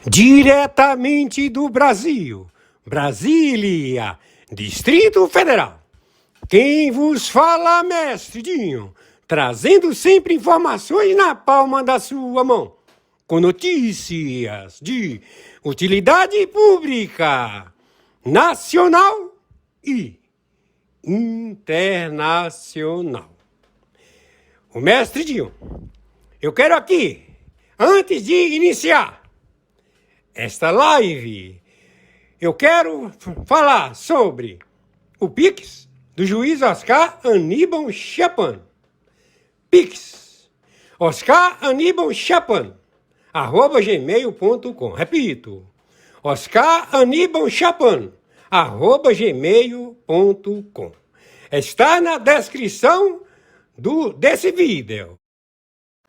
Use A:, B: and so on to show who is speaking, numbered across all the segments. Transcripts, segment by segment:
A: Diretamente do Brasil, Brasília, Distrito Federal. Quem vos fala, mestre Dinho, trazendo sempre informações na palma da sua mão, com notícias de utilidade pública, nacional e internacional. O mestre Dinho, eu quero aqui, antes de iniciar esta live, eu quero falar sobre o Pix do juiz Oscar Aníbal Chapan. Pix, Oscar Aníbal Chapan, @gmail.com. Repito, Oscar Aníbal Chapan, @gmail.com. Está na descrição desse vídeo.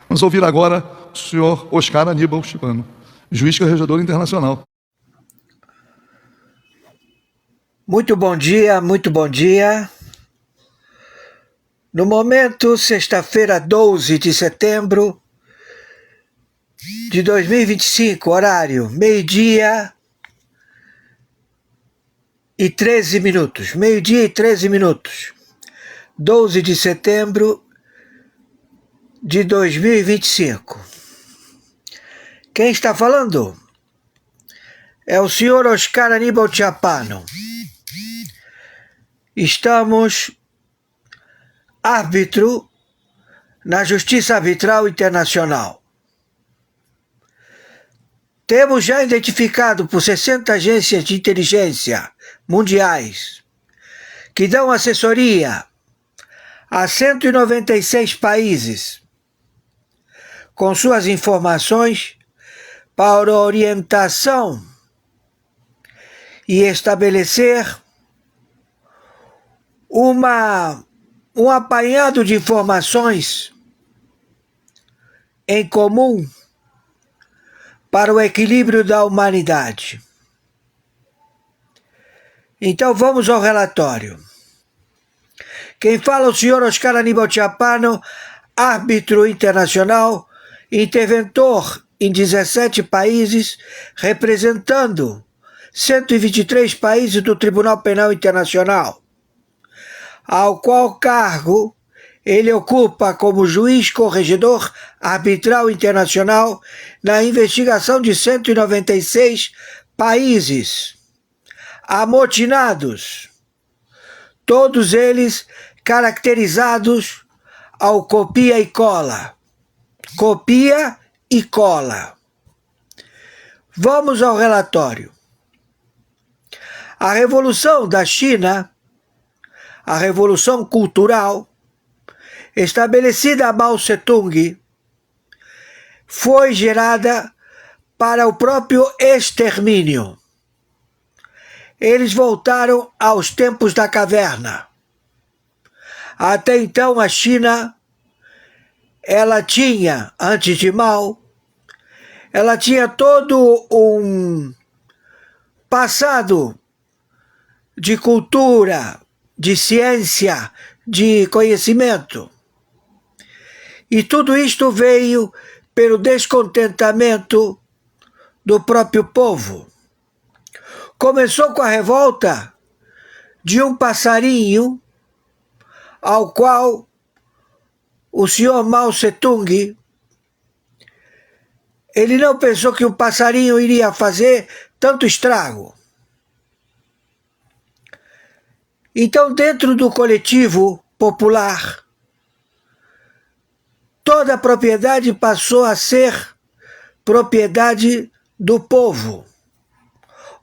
B: Vamos ouvir agora o senhor Oscar Aníbal Chapan, juiz corregedor internacional.
C: Muito bom dia, muito bom dia. No momento, sexta-feira, 12 de setembro de 2025, horário meio-dia e 13 minutos. Meio-dia e 13 minutos. 12 de setembro de 2025. Quem está falando é o senhor Oscar Aníbal Chapan. Estamos árbitro na Justiça Arbitral Internacional. Temos já identificado por 60 agências de inteligência mundiais que dão assessoria a 196 países com suas informações para orientação e estabelecer um apanhado de informações em comum para o equilíbrio da humanidade. Então vamos ao relatório. Quem fala é o senhor Oscar Aníbal Chapan, árbitro internacional, interventor em 17 países, representando 123 países do Tribunal Penal Internacional, ao qual cargo ele ocupa como juiz corregedor arbitral internacional na investigação de 196 países amotinados, todos eles caracterizados ao copia e cola. Copia e cola. Vamos ao relatório. A Revolução da China, a Revolução Cultural, estabelecida a Mao Tse-tung, foi gerada para o próprio extermínio. Eles voltaram aos tempos da caverna. Até então a China, ela tinha, antes de Mao, ela tinha todo um passado de cultura, de ciência, de conhecimento. E tudo isto veio pelo descontentamento do próprio povo. Começou com a revolta de um passarinho ao qual o senhor Mao Tse-tung, ele não pensou que o passarinho iria fazer tanto estrago. Então, dentro do coletivo popular, toda a propriedade passou a ser propriedade do povo,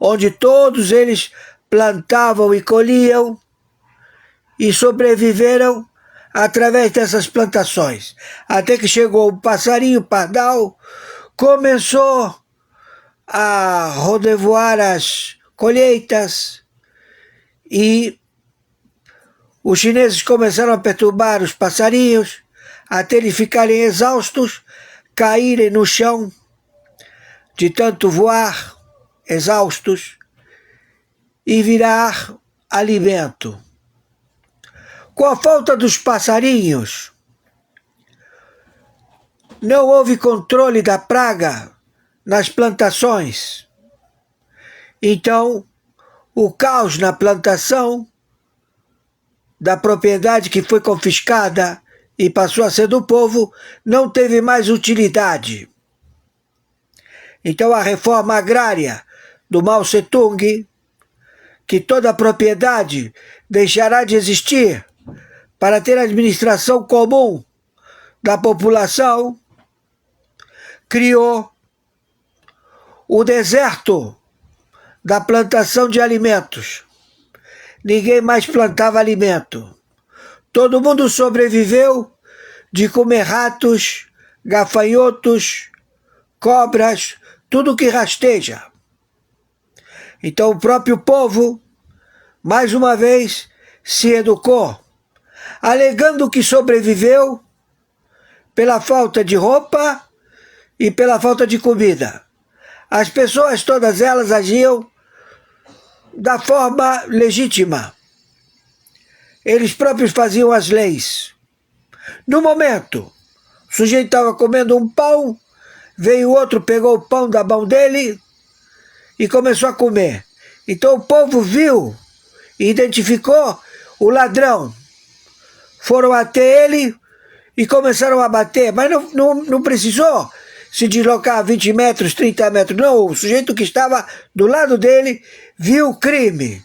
C: onde todos eles plantavam e colhiam e sobreviveram através dessas plantações. Até que chegou o passarinho pardal, começou a rodevoar as colheitas e os chineses começaram a perturbar os passarinhos até eles ficarem exaustos, caírem no chão de tanto voar exaustos, e virar alimento. Com a falta dos passarinhos, não houve controle da praga nas plantações. Então, o caos na plantação da propriedade que foi confiscada e passou a ser do povo não teve mais utilidade. Então, a reforma agrária do Mao Tse-tung, que toda a propriedade deixará de existir para ter administração comum da população, criou o deserto da plantação de alimentos. Ninguém mais plantava alimento. Todo mundo sobreviveu de comer ratos, gafanhotos, cobras, tudo que rasteja. Então o próprio povo, mais uma vez, se educou, alegando que sobreviveu pela falta de roupa e pela falta de comida. As pessoas, todas elas, agiam da forma legítima. Eles próprios faziam as leis. No momento, o sujeito estava comendo um pão, veio outro, pegou o pão da mão dele e começou a comer. Então o povo viu e identificou o ladrão. Foram até ele e começaram a bater, mas não precisou se deslocar 20 metros, 30 metros. Não, o sujeito que estava do lado dele viu o crime.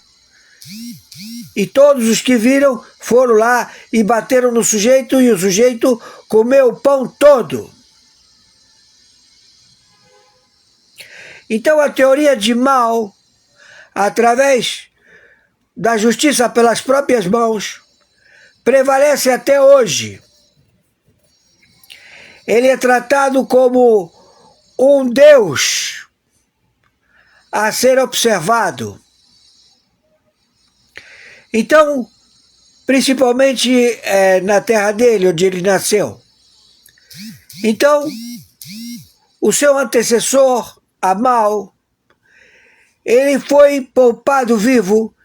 C: E todos os que viram foram lá e bateram no sujeito, e o sujeito comeu o pão todo. Então a teoria de Mao, através da justiça pelas próprias mãos, prevalece até hoje. Ele é tratado como um Deus a ser observado. Então, principalmente na terra dele, onde ele nasceu. Então, o seu antecessor, Mao, ele foi poupado vivo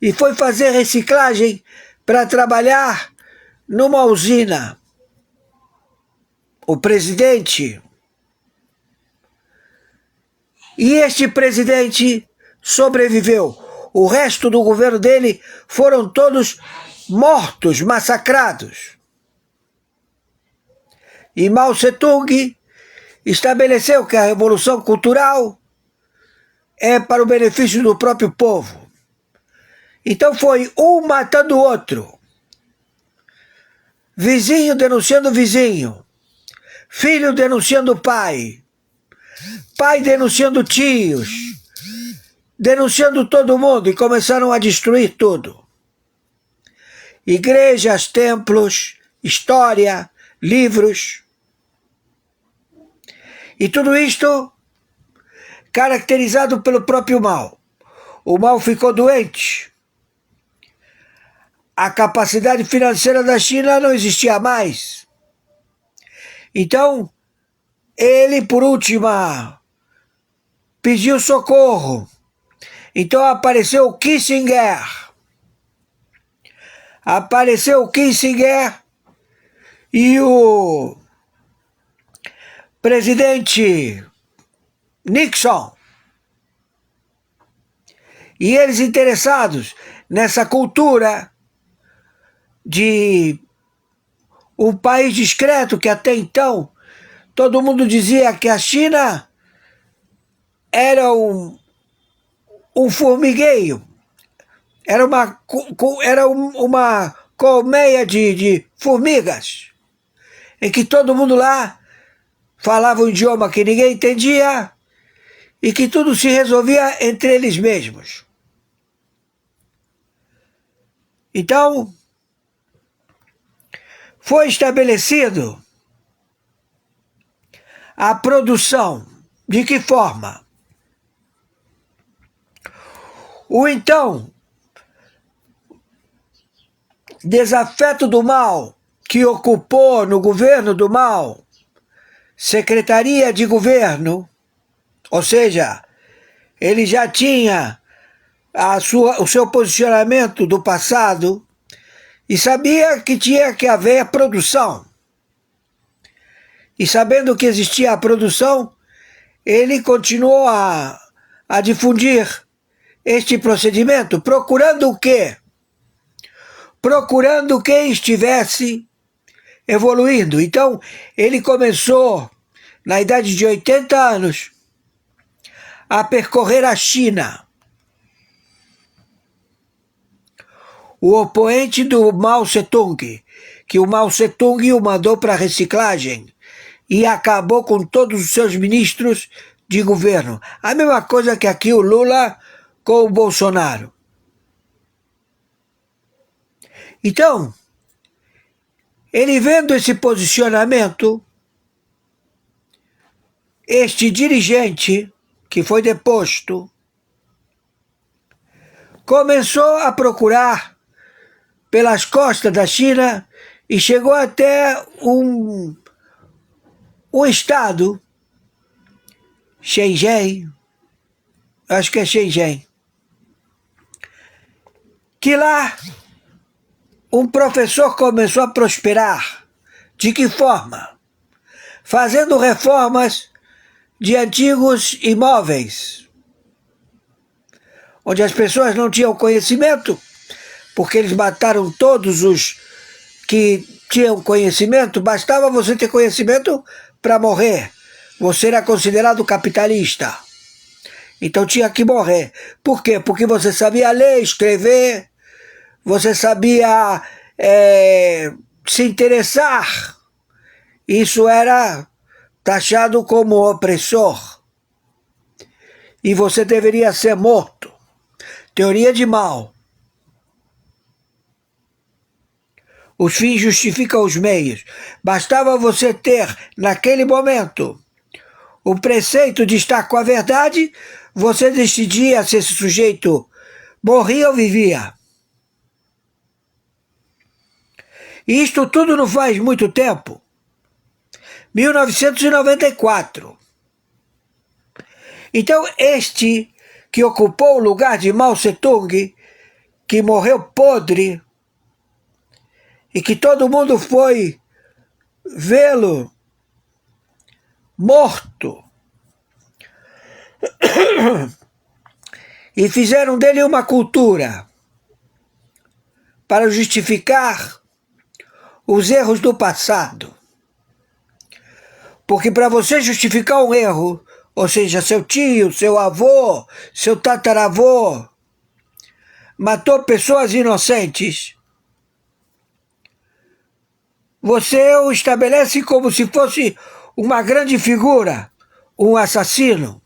C: e foi fazer reciclagem para trabalhar numa usina. O presidente. E este presidente sobreviveu. O resto do governo dele foram todos mortos, massacrados. E Mao Tse-tung estabeleceu que a revolução cultural é para o benefício do próprio povo. Então foi um matando o outro. Vizinho denunciando vizinho. Filho denunciando pai. Pai denunciando tios. Denunciando todo mundo, e começaram a destruir tudo. Igrejas, templos, história, livros. E tudo isto caracterizado pelo próprio Mao. O Mao ficou doente. A capacidade financeira da China não existia mais. Então, ele, por última, pediu socorro. Então apareceu o Kissinger. E o presidente Nixon. E eles interessados nessa cultura de um país discreto, que até então todo mundo dizia que a China era um formigueiro, era uma colmeia de formigas, em que todo mundo lá falava um idioma que ninguém entendia e que tudo se resolvia entre eles mesmos. Então, foi estabelecido a produção. De que forma? O então desafeto do Mao, que ocupou no governo do Mao Secretaria de Governo, ou seja, ele já tinha o seu posicionamento do passado e sabia que tinha que haver produção. E sabendo que existia a produção, ele continuou a difundir este procedimento, procurando o quê? Procurando quem estivesse evoluindo. Então, ele começou, na idade de 80 anos, a percorrer a China. O opoente do Mao Tse-tung, que o Mao Tse-tung o mandou para reciclagem e acabou com todos os seus ministros de governo. A mesma coisa que aqui o Lula com o Bolsonaro. Então, ele vendo esse posicionamento, este dirigente que foi deposto começou a procurar pelas costas da China e chegou até um estado, Shenzhen, acho que é Shenzhen, que lá um professor começou a prosperar. De que forma? Fazendo reformas de antigos imóveis, onde as pessoas não tinham conhecimento, porque eles mataram todos os que tinham conhecimento. Bastava você ter conhecimento para morrer. Você era considerado capitalista. Então tinha que morrer. Por quê? Porque você sabia ler, escrever, você sabia se interessar. Isso era taxado como opressor. E você deveria ser morto. Teoria de Mao. Os fins justificam os meios. Bastava você ter, naquele momento, o preceito de estar com a verdade, você decidia se esse sujeito morria ou vivia. E isto tudo não faz muito tempo. 1994. Então, este que ocupou o lugar de Mao Tse-tung, que morreu podre, e que todo mundo foi vê-lo morto, e fizeram dele uma cultura para justificar os erros do passado. Porque para você justificar um erro, ou seja, seu tio, seu avô, seu tataravô matou pessoas inocentes, você o estabelece como se fosse uma grande figura, um assassino.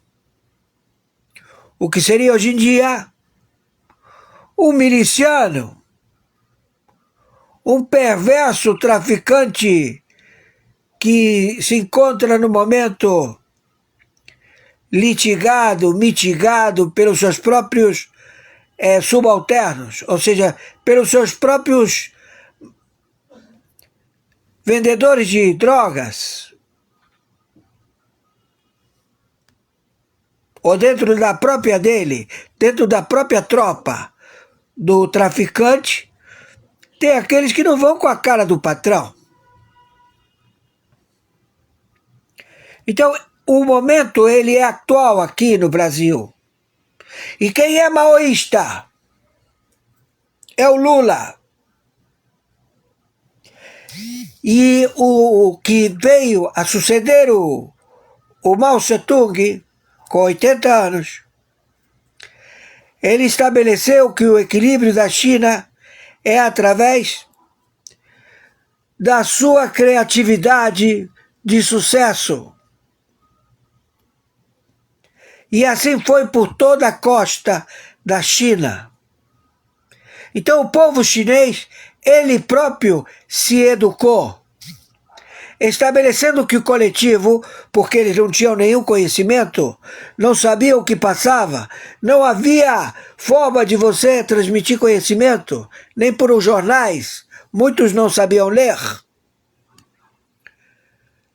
C: O que seria hoje em dia um miliciano, um perverso traficante que se encontra no momento litigado, mitigado pelos seus próprios subalternos, ou seja, pelos seus próprios vendedores de drogas, ou dentro da própria dele, dentro da própria tropa do traficante, tem aqueles que não vão com a cara do patrão. Então, o momento ele é atual aqui no Brasil. E quem é maoísta? É o Lula. E o que veio a suceder o Mao Tse-tung, com 80 anos, ele estabeleceu que o equilíbrio da China é através da sua criatividade de sucesso. E assim foi por toda a costa da China. Então o povo chinês, ele próprio se educou, estabelecendo que o coletivo, porque eles não tinham nenhum conhecimento, não sabiam o que passava, não havia forma de você transmitir conhecimento, nem por os jornais, muitos não sabiam ler.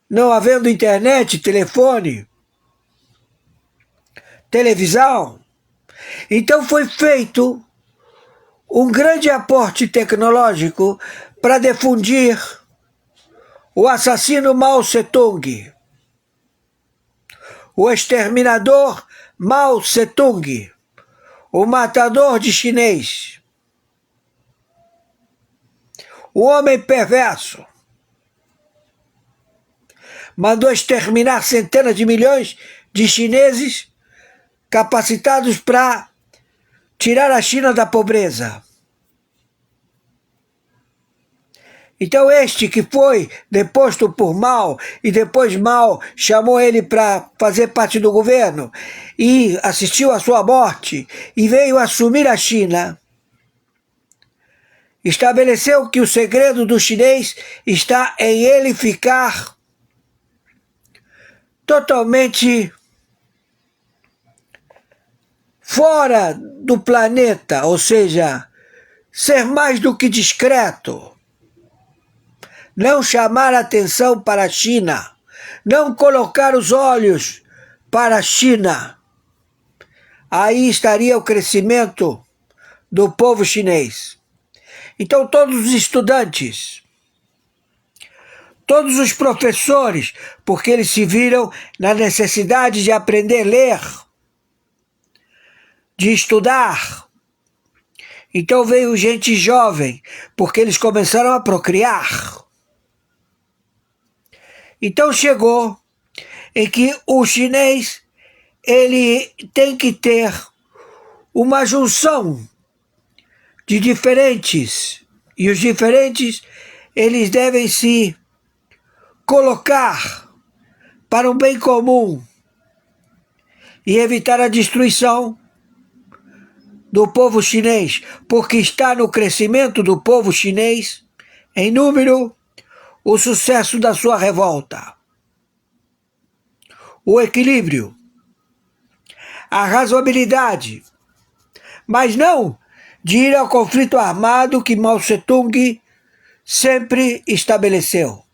C: Não havendo internet, telefone, televisão. Então foi feito um grande aporte tecnológico para difundir o assassino Mao Tse-tung, o exterminador Mao Tse-tung, o matador de chinês, o homem perverso. Mandou exterminar centenas de milhões de chineses capacitados para tirar a China da pobreza. Então este que foi deposto por Mao, e depois Mao chamou ele para fazer parte do governo, e assistiu à sua morte, e veio assumir a China, estabeleceu que o segredo do chinês está em ele ficar totalmente fora do planeta, ou seja, ser mais do que discreto, não chamar atenção para a China, não colocar os olhos para a China. Aí estaria o crescimento do povo chinês. Então todos os estudantes, todos os professores, porque eles se viram na necessidade de aprender a ler, de estudar. Então veio gente jovem, porque eles começaram a procriar. Então chegou em que o chinês ele tem que ter uma junção de diferentes, e os diferentes eles devem se colocar para o bem comum e evitar a destruição do povo chinês, porque está no crescimento do povo chinês, em número, o sucesso da sua revolta, o equilíbrio, a razoabilidade, mas não de ir ao conflito armado que Mao Tse-tung sempre estabeleceu.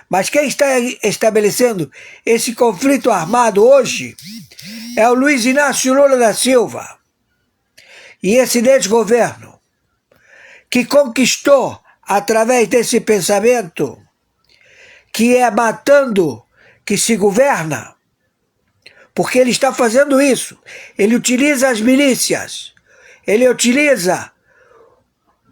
C: Mas quem está estabelecendo esse conflito armado hoje é o Luiz Inácio Lula da Silva e esse desgoverno que conquistou através desse pensamento que é matando que se governa, porque ele está fazendo isso. Ele utiliza as milícias, ele utiliza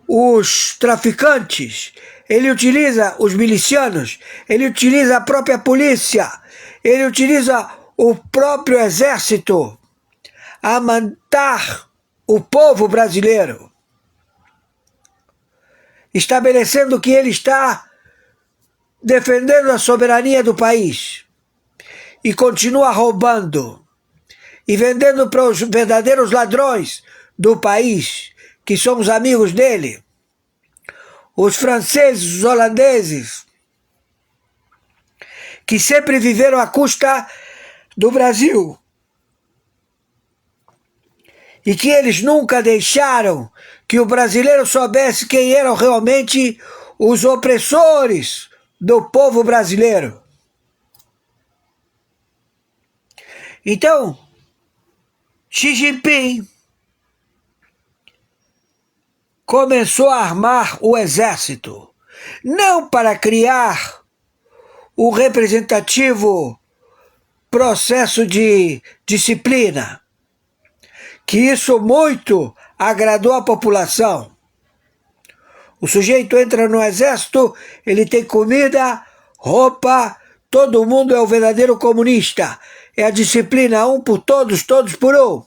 C: os traficantes, ele utiliza os milicianos, ele utiliza a própria polícia, ele utiliza o próprio exército a matar o povo brasileiro, estabelecendo que ele está defendendo a soberania do país e continua roubando e vendendo para os verdadeiros ladrões do país, que são os amigos dele, os franceses, os holandeses, que sempre viveram à custa do Brasil e que eles nunca deixaram que o brasileiro soubesse quem eram realmente os opressores do povo brasileiro. Então, Xi Jinping começou a armar o exército, não para criar o representativo processo de disciplina, que isso muito agradou a população. O sujeito entra no exército, ele tem comida, roupa, todo mundo é o verdadeiro comunista. É a disciplina, um por todos, todos por um.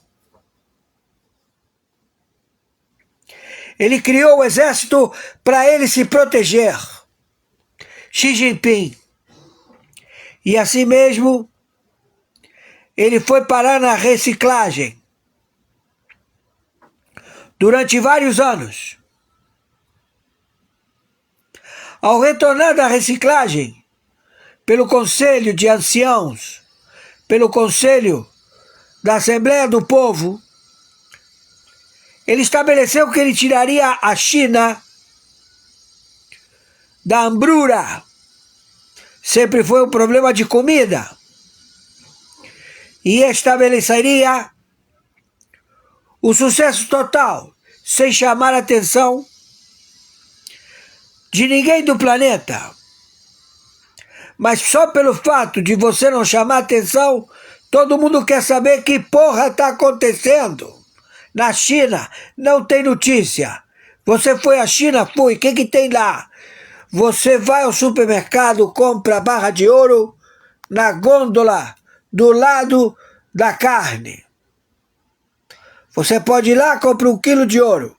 C: Ele criou o exército para ele se proteger. Xi Jinping. E assim mesmo, ele foi parar na reciclagem durante vários anos. Ao retornar da reciclagem, pelo Conselho de Anciãos, pelo Conselho da Assembleia do Povo, ele estabeleceu que ele tiraria a China da hambrura. Sempre foi um problema de comida. e estabeleceria o sucesso total, sem chamar a atenção de ninguém do planeta. Mas só pelo fato de você não chamar a atenção, todo mundo quer saber que porra está acontecendo. Na China não tem notícia. Você foi à China? Fui. O que tem lá? Você vai ao supermercado, compra barra de ouro na gôndola do lado da carne. Você pode ir lá, compra 1 quilo de ouro.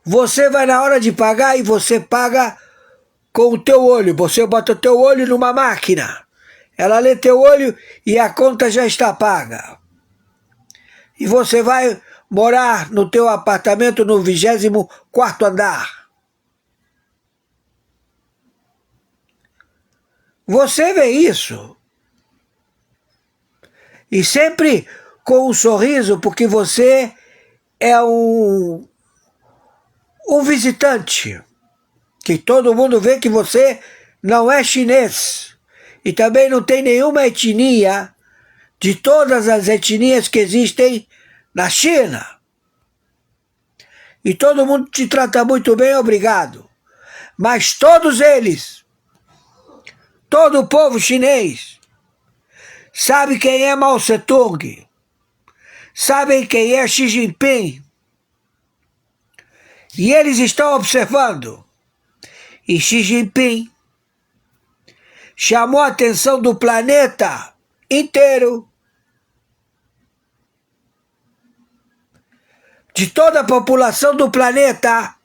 C: Você vai na hora de pagar e você paga com o teu olho. Você bota o teu olho numa máquina. Ela lê teu olho e a conta já está paga. E você vai morar no teu apartamento no 24º andar. Você vê isso. E sempre com um sorriso, porque você é um visitante. Que todo mundo vê que você não é chinês. E também não tem nenhuma etnia de todas as etnias que existem na China. E todo mundo te trata muito bem, obrigado. Mas todos eles, todo o povo chinês, sabe quem é Mao Tse-tung, sabem quem é Xi Jinping. E eles estão observando. E Xi Jinping chamou a atenção do planeta inteiro, de toda a população do planeta,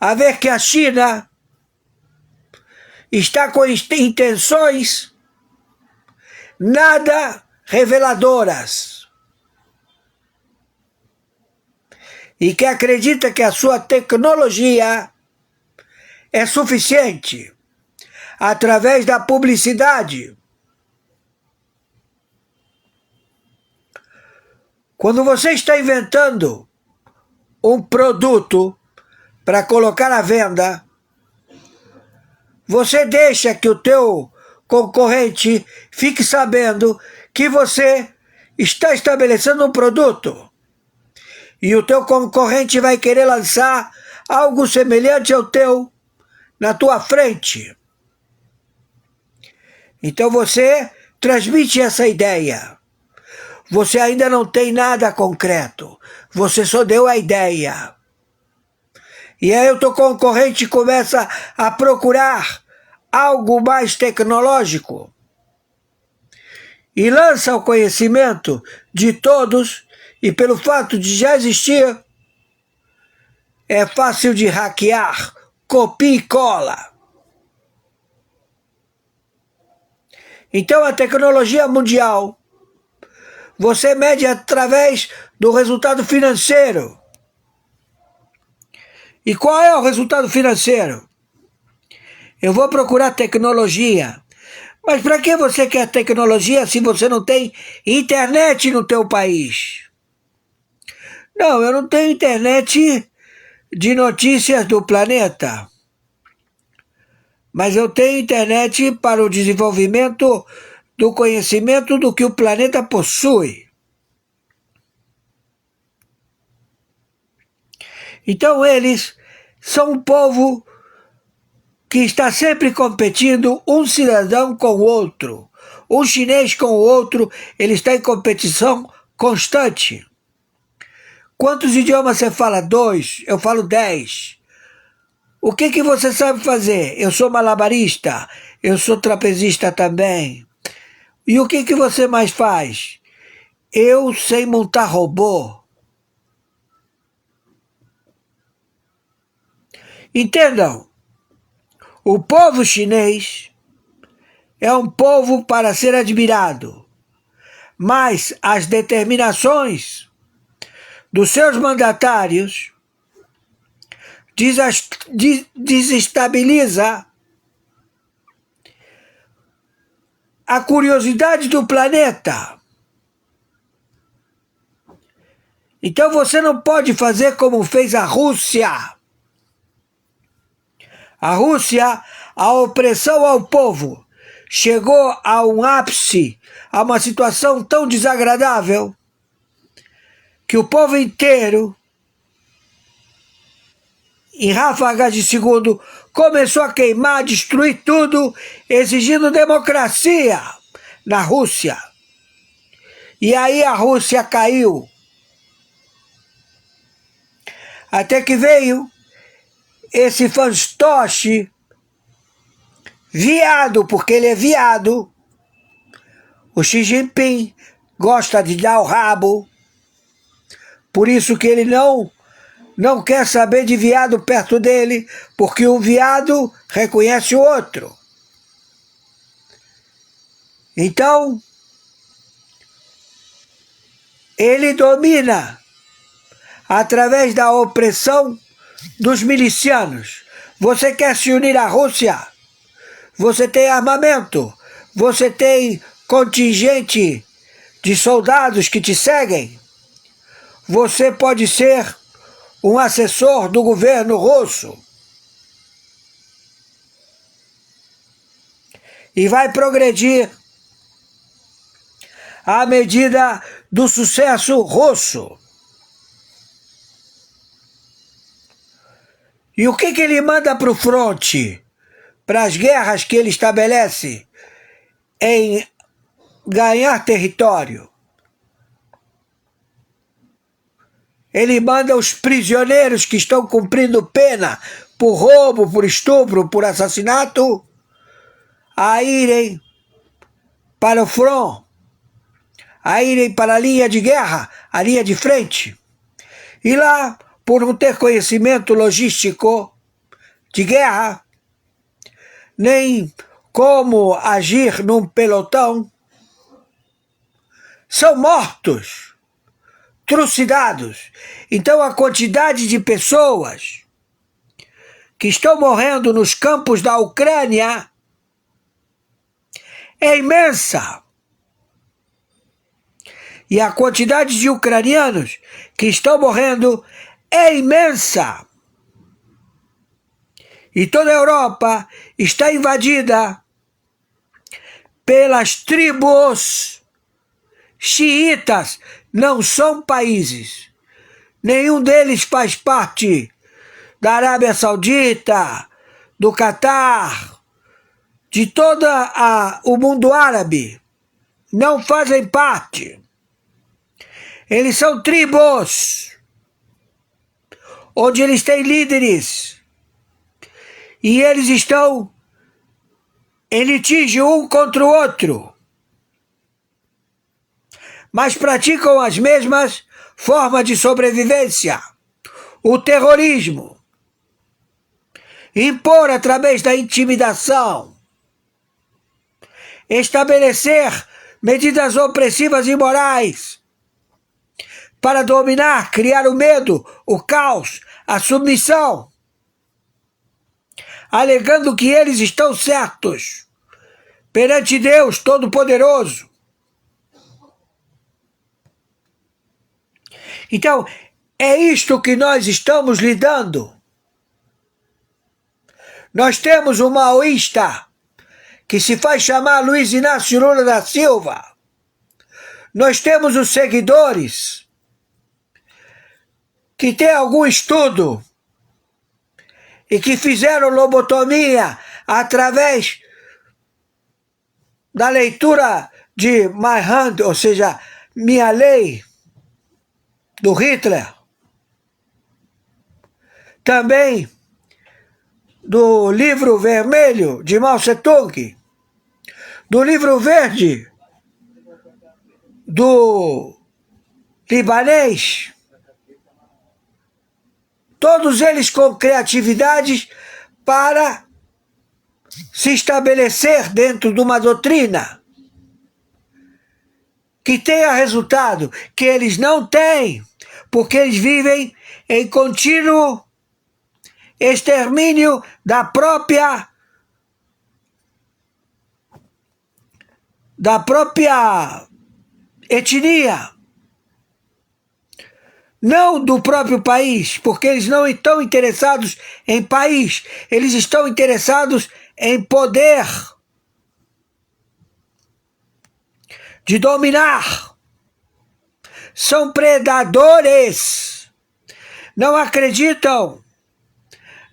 C: a ver que a China está com intenções nada reveladoras e que acredita que a sua tecnologia é suficiente através da publicidade. Quando você está inventando um produto para colocar à venda, você deixa que o teu concorrente fique sabendo que você está estabelecendo um produto. E o teu concorrente vai querer lançar algo semelhante ao teu na tua frente. Então você transmite essa ideia. Você ainda não tem nada concreto. Você só deu a ideia. E aí o teu concorrente começa a procurar algo mais tecnológico. E lança o conhecimento de todos, e pelo fato de já existir, é fácil de hackear, copia e cola. Então a tecnologia mundial, você mede através do resultado financeiro. E qual é o resultado financeiro? Eu vou procurar tecnologia. Mas para que você quer tecnologia se você não tem internet no teu país? Não, eu não tenho internet de notícias do planeta. Mas eu tenho internet para o desenvolvimento do conhecimento do que o planeta possui. Então eles são um povo que está sempre competindo, um cidadão com o outro. Um chinês com o outro, ele está em competição constante. Quantos idiomas você fala? 2, eu falo 10. O que você sabe fazer? Eu sou malabarista, eu sou trapezista também. E o que você mais faz? Eu sei montar robô. Entendam, o povo chinês é um povo para ser admirado, mas as determinações dos seus mandatários desestabiliza a curiosidade do planeta. Então você não pode fazer como fez a Rússia. A Rússia, a opressão ao povo. chegou a um ápice, a uma situação tão desagradável, que o povo inteiro, em ráfagas de segundo, começou a queimar, destruir tudo, exigindo democracia na Rússia. E aí a Rússia caiu. Até que veio esse fantoche, viado, porque ele é viado. O Xi Jinping gosta de dar o rabo. Por isso que ele não quer saber de viado perto dele, porque um viado reconhece o outro. Então, ele domina através da opressão dos milicianos. Você quer se unir à Rússia? Você tem armamento? Você tem contingente de soldados que te seguem? Você pode ser um assessor do governo russo e vai progredir à medida do sucesso russo. E o que ele manda para o fronte? Para as guerras que ele estabelece em ganhar território? Ele manda os prisioneiros que estão cumprindo pena por roubo, por estupro, por assassinato, a irem para o front, a irem para a linha de guerra, a linha de frente. E lá, por não ter conhecimento logístico de guerra, nem como agir num pelotão, são mortos, trucidados. Então a quantidade de pessoas que estão morrendo nos campos da Ucrânia é imensa. E a quantidade de ucranianos que estão morrendo é imensa. E toda a Europa está invadida pelas tribos xiitas. Não são países. Nenhum deles faz parte da Arábia Saudita, do Catar, de todo o mundo árabe. Não fazem parte. Eles são tribos, onde eles têm líderes. E eles estão em litígio um contra o outro. Mas praticam as mesmas formas de sobrevivência. O terrorismo. Impor através da intimidação. Estabelecer medidas opressivas e imorais para dominar, criar o medo, o caos, a submissão, alegando que eles estão certos perante Deus Todo-Poderoso. Então, é isto que nós estamos lidando. Nós temos um maoísta que se faz chamar Luiz Inácio Lula da Silva. Nós temos os seguidores que têm algum estudo e que fizeram lobotomia através da leitura de My Hand, ou seja, Minha Lei, do Hitler. Também do livro vermelho de Mao Tse-tung, do livro verde do libanês. Todos eles com criatividade para se estabelecer dentro de uma doutrina que tenha resultado, que eles não têm, porque eles vivem em contínuo extermínio da própria etnia, não do próprio país, porque eles não estão interessados em país, eles estão interessados em poder. de dominar. São predadores. Não acreditam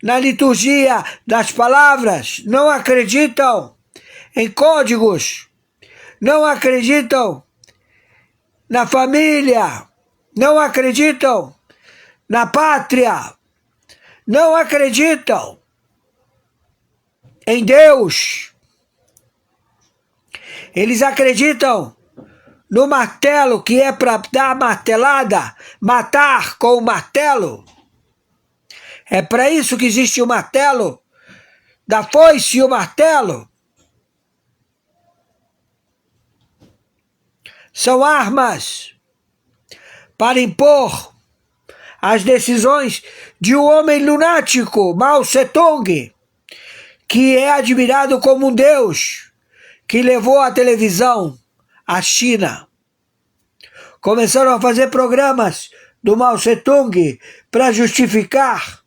C: na liturgia das palavras, não acreditam em códigos, não acreditam na família, não acreditam na pátria, não acreditam em Deus. Eles acreditam no martelo, que é para dar martelada, matar com o martelo. É para isso que existe o martelo, da foice e o martelo. São armas para impor as decisões de um homem lunático, Mao Tse-tung, que é admirado como um deus, que levou a televisão à China. Começaram a fazer programas do Mao Tse-tung para justificar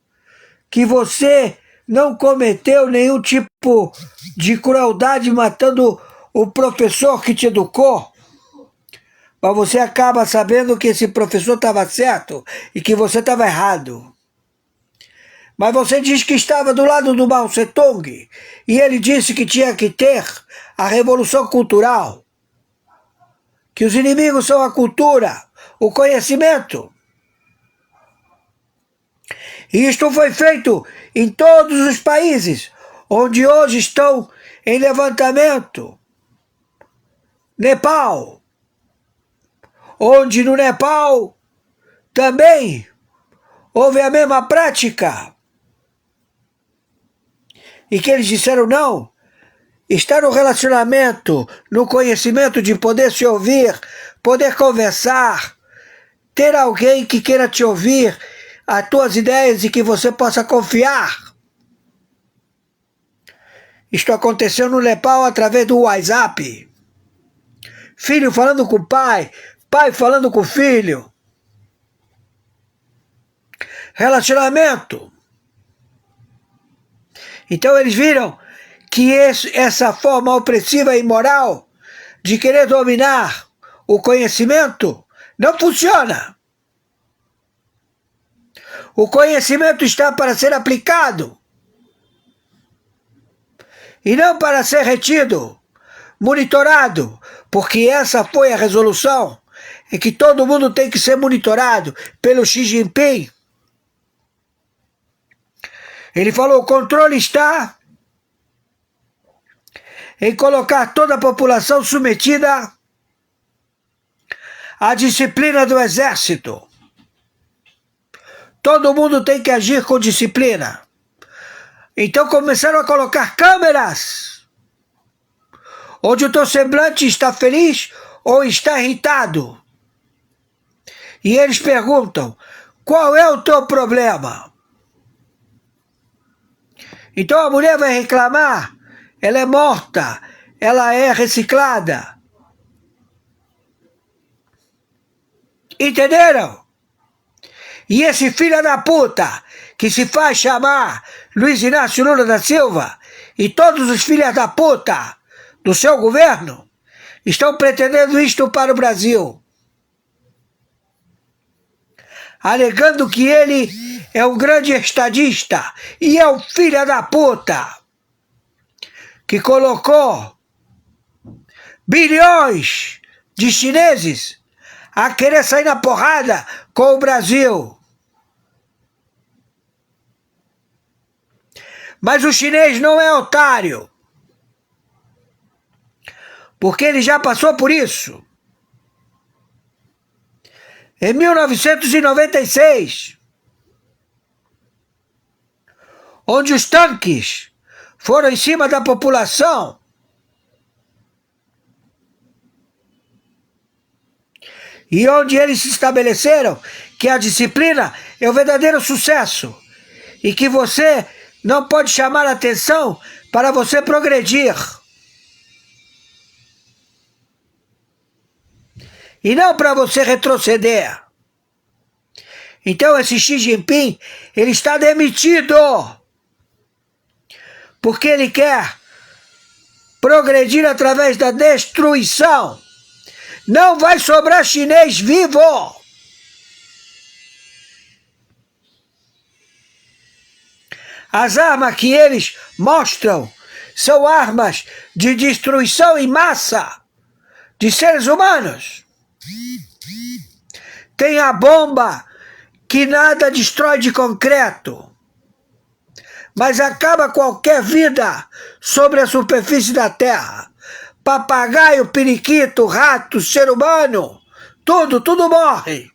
C: que você não cometeu nenhum tipo de crueldade matando o professor que te educou. Mas você acaba sabendo que esse professor estava certo e que você estava errado. Mas você diz que estava do lado do Mao Tse-tung e ele disse que tinha que ter a revolução cultural, que os inimigos são a cultura, o conhecimento. E isto foi feito em todos os países onde hoje estão em levantamento. Nepal, onde no Nepal também houve a mesma prática. E que eles disseram não, está no relacionamento, no conhecimento de poder se ouvir, poder conversar, ter alguém que queira te ouvir, as tuas ideias e que você possa confiar. Isto aconteceu no Nepal através do WhatsApp. Filho falando com o pai, pai falando com o filho. Relacionamento. Então eles viram que essa forma opressiva e imoral de querer dominar o conhecimento não funciona. O conhecimento está para ser aplicado e não para ser retido, monitorado, porque essa foi a resolução em que todo mundo tem que ser monitorado pelo Xi Jinping. Ele falou: o controle está em colocar toda a população submetida à disciplina do exército. Todo mundo tem que agir com disciplina. Então começaram a colocar câmeras, onde o teu semblante está feliz ou está irritado. E eles perguntam: qual é o teu problema? Então a mulher vai reclamar, ela é morta, ela é reciclada. Entenderam? E esse filho da puta, que se faz chamar Luiz Inácio Lula da Silva, e todos os filhos da puta do seu governo, estão pretendendo isto para o Brasil. Alegando que ele é um grande estadista e é um filho da puta que colocou bilhões de chineses a querer sair na porrada com o Brasil. Mas o chinês não é otário, porque ele já passou por isso. Em 1996, onde os tanques foram em cima da população, e onde eles se estabeleceram que a disciplina é o verdadeiro sucesso e que você não pode chamar a atenção para você progredir. E não para você retroceder. Então esse Xi Jinping, ele está demitido. Porque ele quer progredir através da destruição. não vai sobrar chinês vivo. As armas que eles mostram são armas de destruição em massa de seres humanos. Tem a bomba que nada destrói de concreto, mas acaba qualquer vida sobre a superfície da Terra. Papagaio, periquito, rato, ser humano, tudo morre.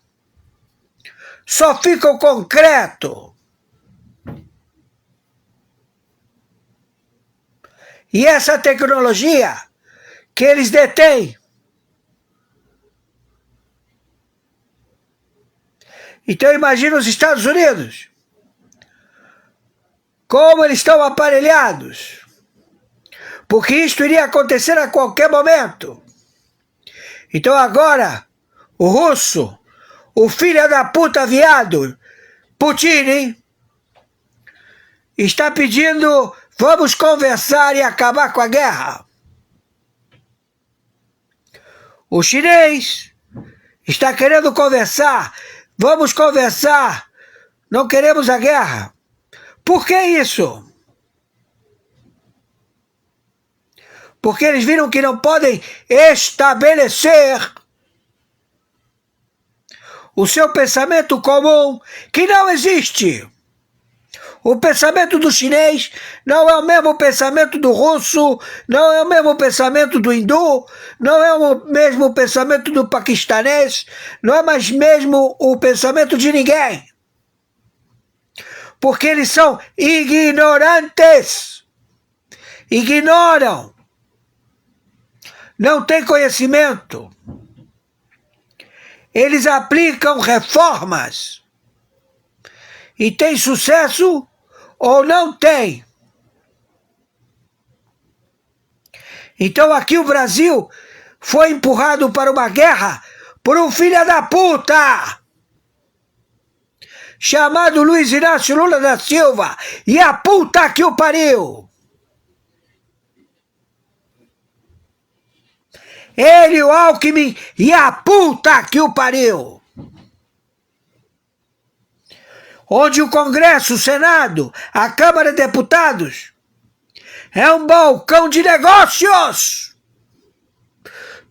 C: Só fica o concreto. E essa tecnologia que eles detêm. Então imagina os Estados Unidos, como eles estão aparelhados, porque isto iria acontecer a qualquer momento. Então agora, o russo, o filho da puta viado, Putin, está pedindo, vamos conversar e acabar com a guerra. O chinês está querendo conversar, vamos conversar, não queremos a guerra. Por que isso? Porque eles viram que não podem estabelecer o seu pensamento comum, que não existe. O pensamento do chinês não é o mesmo pensamento do russo, não é o mesmo pensamento do hindu, não é o mesmo pensamento do paquistanês, não é mais mesmo o pensamento de ninguém. Porque eles são ignorantes. Ignoram. Não têm conhecimento. Eles aplicam reformas. E tem sucesso ou não tem. Então aqui o Brasil foi empurrado para uma guerra por um filho da puta chamado Luiz Inácio Lula da Silva, e a puta que o pariu. Ele, o Alckmin, e a puta que o pariu. Onde o Congresso, o Senado, a Câmara de Deputados é um balcão de negócios.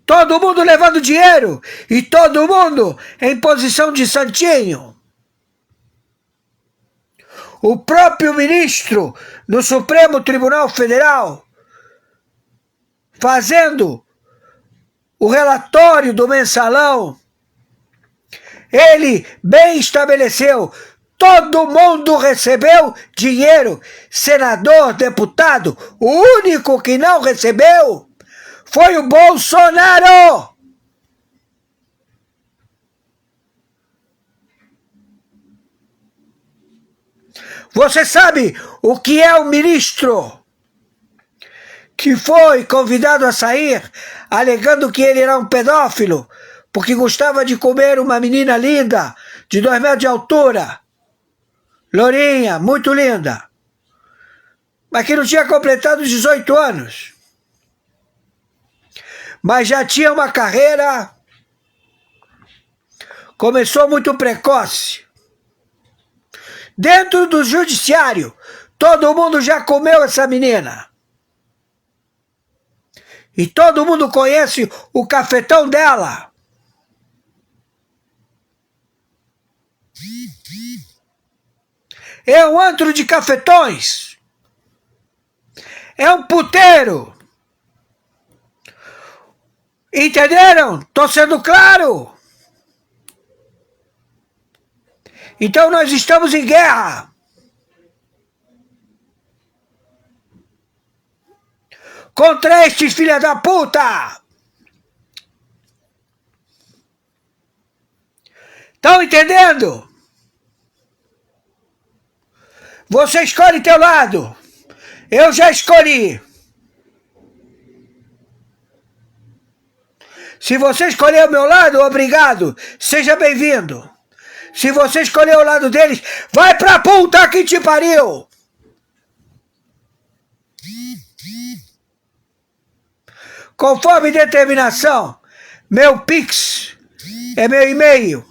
C: Todo mundo levando dinheiro e todo mundo em posição de santinho. O próprio ministro no Supremo Tribunal Federal fazendo o relatório do mensalão, ele bem estabeleceu, todo mundo recebeu dinheiro, senador, deputado, o único que não recebeu foi o Bolsonaro. Você sabe o que é o ministro que foi convidado a sair, alegando que ele era um pedófilo, porque gostava de comer uma menina linda, de 2 metros de altura, lourinha, muito linda, mas que não tinha completado 18 anos, mas já tinha uma carreira, começou muito precoce. Dentro do judiciário, todo mundo já comeu essa menina. E todo mundo conhece o cafetão dela. É um antro de cafetões. É um puteiro. Entenderam? Tô sendo claro. Então nós estamos em guerra. Contra estes filha da puta. Estão entendendo? Você escolhe teu lado. Eu já escolhi. Se você escolher o meu lado, obrigado. Seja bem-vindo. Se você escolher o lado deles, vai pra puta que te pariu! Conforme determinação Meu Pix é meu e-mail,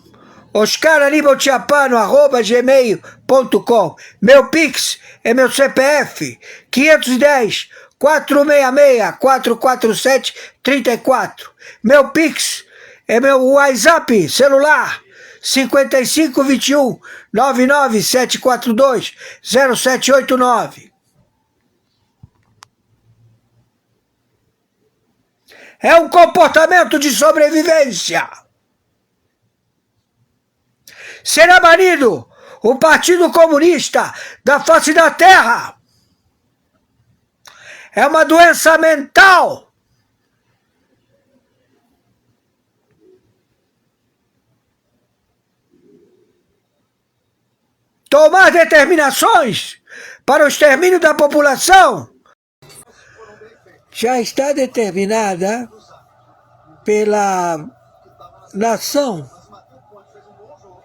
C: oscaranibalchapano@gmail.com. Meu Pix é meu CPF, 510 466 447 34. Meu Pix é meu WhatsApp celular, 5521 99742 0789. É um comportamento de sobrevivência. Será banido o Partido Comunista da face da terra. É uma doença mental. Tomar determinações para o extermínio da população já está determinada pela nação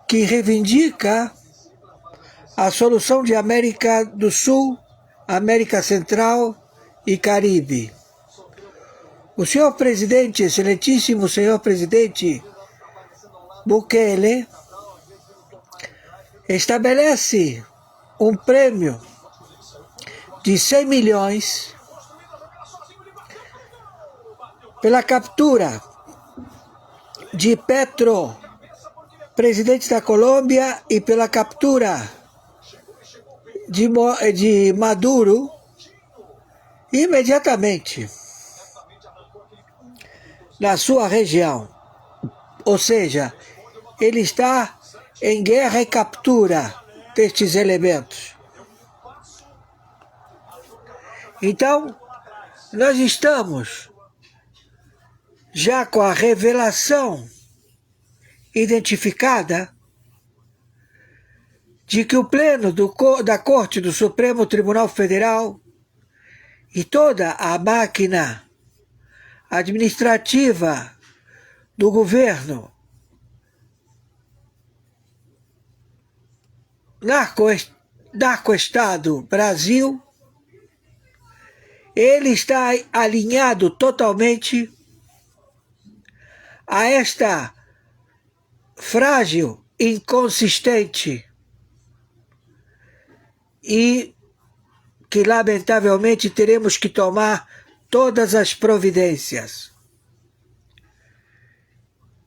C: que reivindica a solução de América do Sul, América Central e Caribe. O senhor presidente, excelentíssimo senhor presidente Bukele, estabelece um prêmio de 100 milhões pela captura de Petro, presidente da Colômbia, e pela captura de Maduro imediatamente na sua região. Ou seja, ele está em guerra e captura destes elementos. Então, nós estamos já com a revelação identificada de que o Pleno da Corte do Supremo Tribunal Federal e toda a máquina administrativa do governo narco-estado Brasil, ele está alinhado totalmente a esta frágil, inconsistente e que lamentavelmente teremos que tomar todas as providências.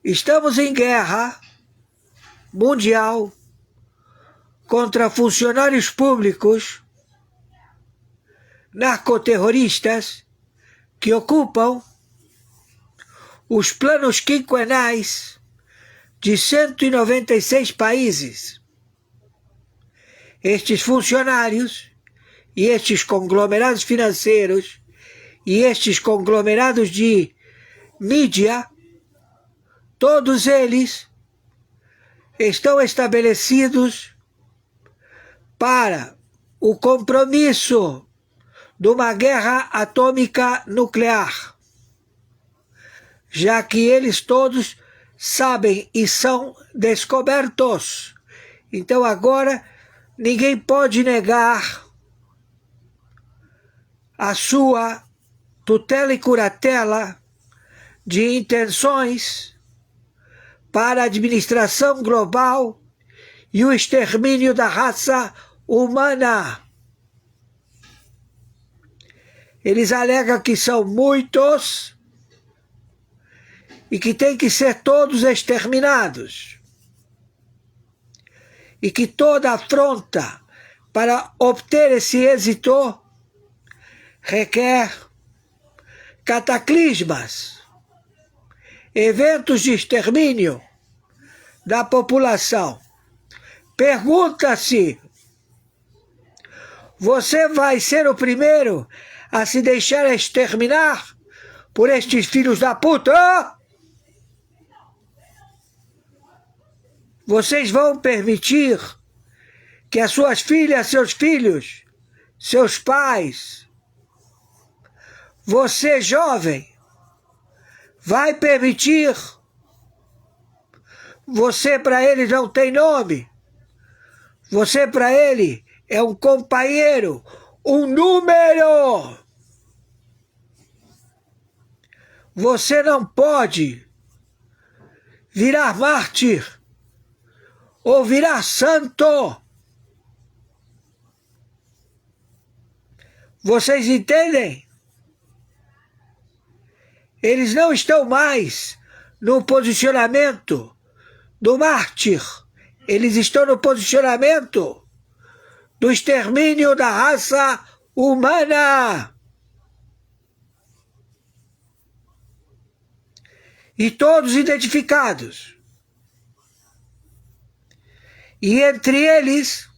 C: Estamos em guerra mundial contra funcionários públicos narcoterroristas que ocupam os planos quinquenais de 196 países. Estes funcionários e estes conglomerados financeiros e estes conglomerados de mídia, todos eles estão estabelecidos para o compromisso de uma guerra atômica nuclear, já que eles todos sabem e são descobertos. Então agora ninguém pode negar a sua tutela e curatela de intenções para a administração global e o extermínio da raça humana. Eles alegam que são muitos e que têm que ser todos exterminados. E que toda afronta para obter esse êxito requer cataclismas, eventos de extermínio da população. Pergunta-se: você vai ser o primeiro a se deixar exterminar por estes filhos da puta? Vocês vão permitir que as suas filhas, seus filhos, seus pais, você jovem, vai permitir? Você para ele não tem nome. Você para ele é um companheiro, um número. Você não pode virar mártir ou virar santo. Vocês entendem? Eles não estão mais no posicionamento do mártir. Eles estão no posicionamento do extermínio da raça humana. E todos identificados. E entre eles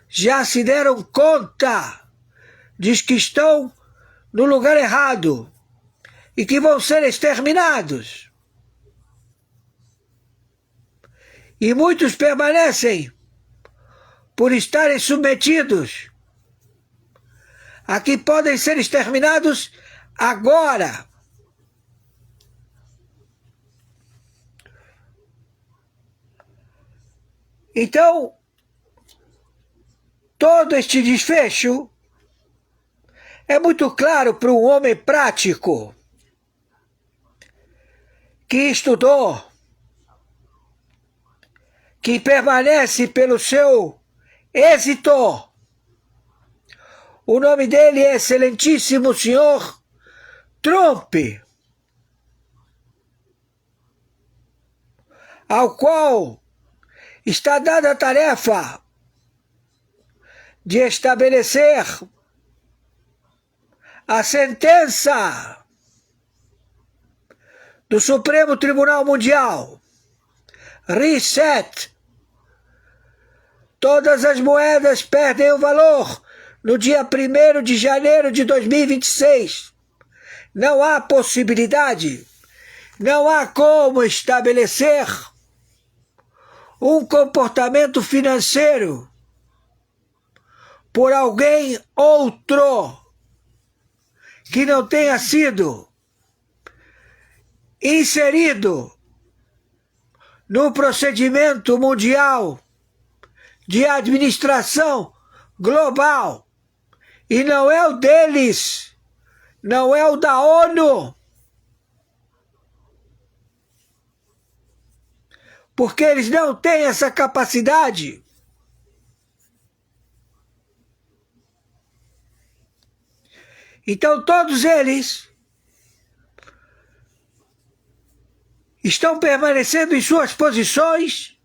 C: já se deram conta de que estão no lugar errado e que vão ser exterminados. E muitos permanecem por estarem submetidos a que podem ser exterminados agora. Então, todo este desfecho é muito claro para um homem prático que estudou, que permanece pelo seu êxito. O nome dele é Excelentíssimo Senhor Trump, ao qual está dada a tarefa de estabelecer a sentença do Supremo Tribunal Mundial. Reset. Todas as moedas perdem o valor no dia 1º de janeiro de 2026. Não há possibilidade, não há como estabelecer um comportamento financeiro por alguém outro que não tenha sido inserido no procedimento mundial de administração global. E não é o deles, não é o da ONU. Porque eles não têm essa capacidade. Então todos eles estão permanecendo em suas posições.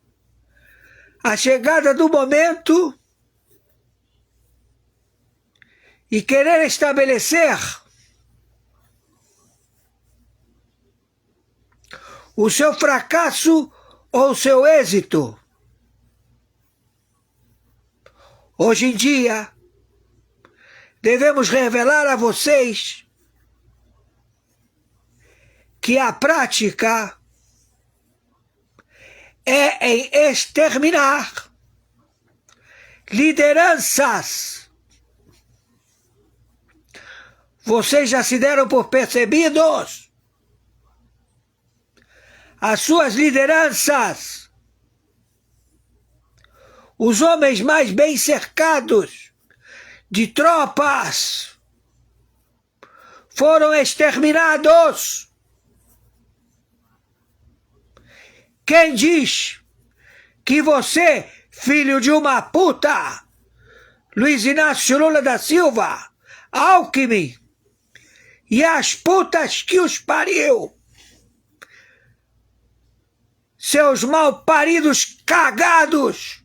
C: A chegada do momento e querer estabelecer o seu fracasso ou o seu êxito. Hoje em dia, devemos revelar a vocês que a prática é em exterminar lideranças. Vocês já se deram por percebidos? As suas lideranças, os homens mais bem cercados de tropas, foram exterminados. Quem diz que você, filho de uma puta, Luiz Inácio Lula da Silva, Alckmin, e as putas que os pariu, seus mal paridos cagados,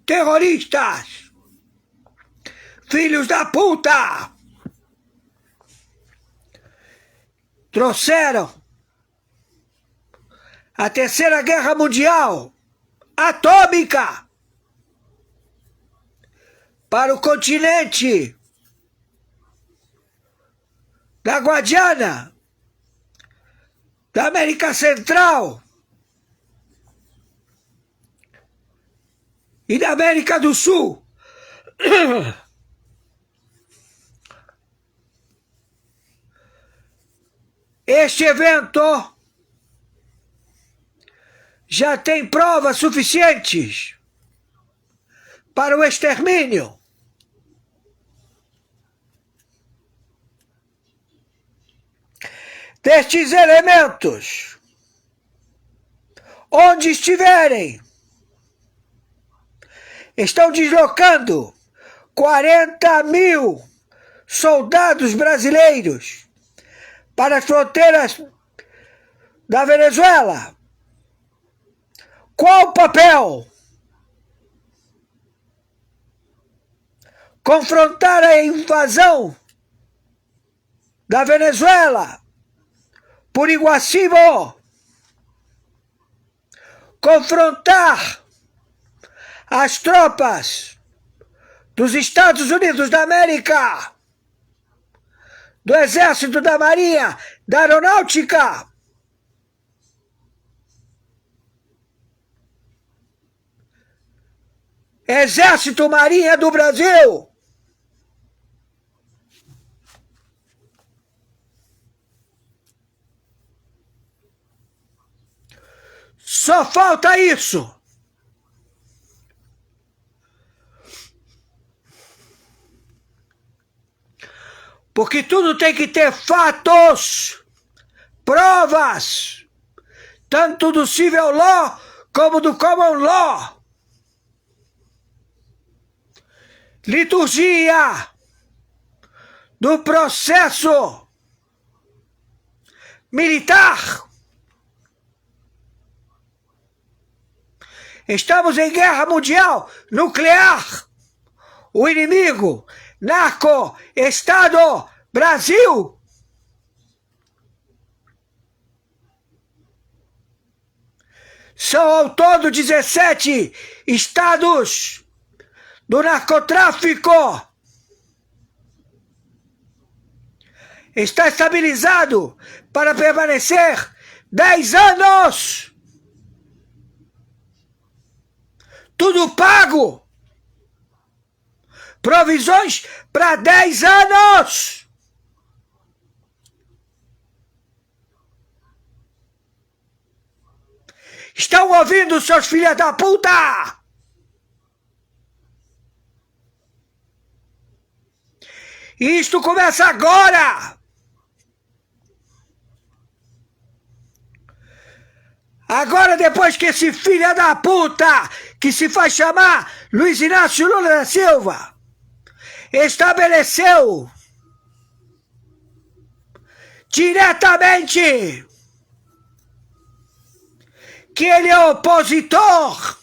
C: terroristas, filhos da puta, trouxeram a Terceira Guerra Mundial atômica para o continente da Guadiana, da América Central e da América do Sul. Este evento já tem provas suficientes para o extermínio. Destes elementos onde estiverem. Estão deslocando 40 mil soldados brasileiros para as fronteiras da Venezuela. Qual o papel? Confrontar a invasão da Venezuela por Iguacimo. Confrontar as tropas dos Estados Unidos da América, do Exército, da Marinha, da Aeronáutica. Exército, Marinha do Brasil. Só falta isso. Porque tudo tem que ter fatos, provas, tanto do civil law como do common law. Liturgia do processo militar. Estamos em guerra mundial nuclear. O inimigo, narco, Estado, Brasil. São ao todo 17 estados do narcotráfico. Está estabilizado para permanecer 10 anos. Tudo pago. Provisões para 10 anos. Estão ouvindo, seus filhos da puta? E isto começa agora. Agora, depois que esse filho da puta, que se faz chamar Luiz Inácio Lula da Silva, estabeleceu diretamente que ele é opositor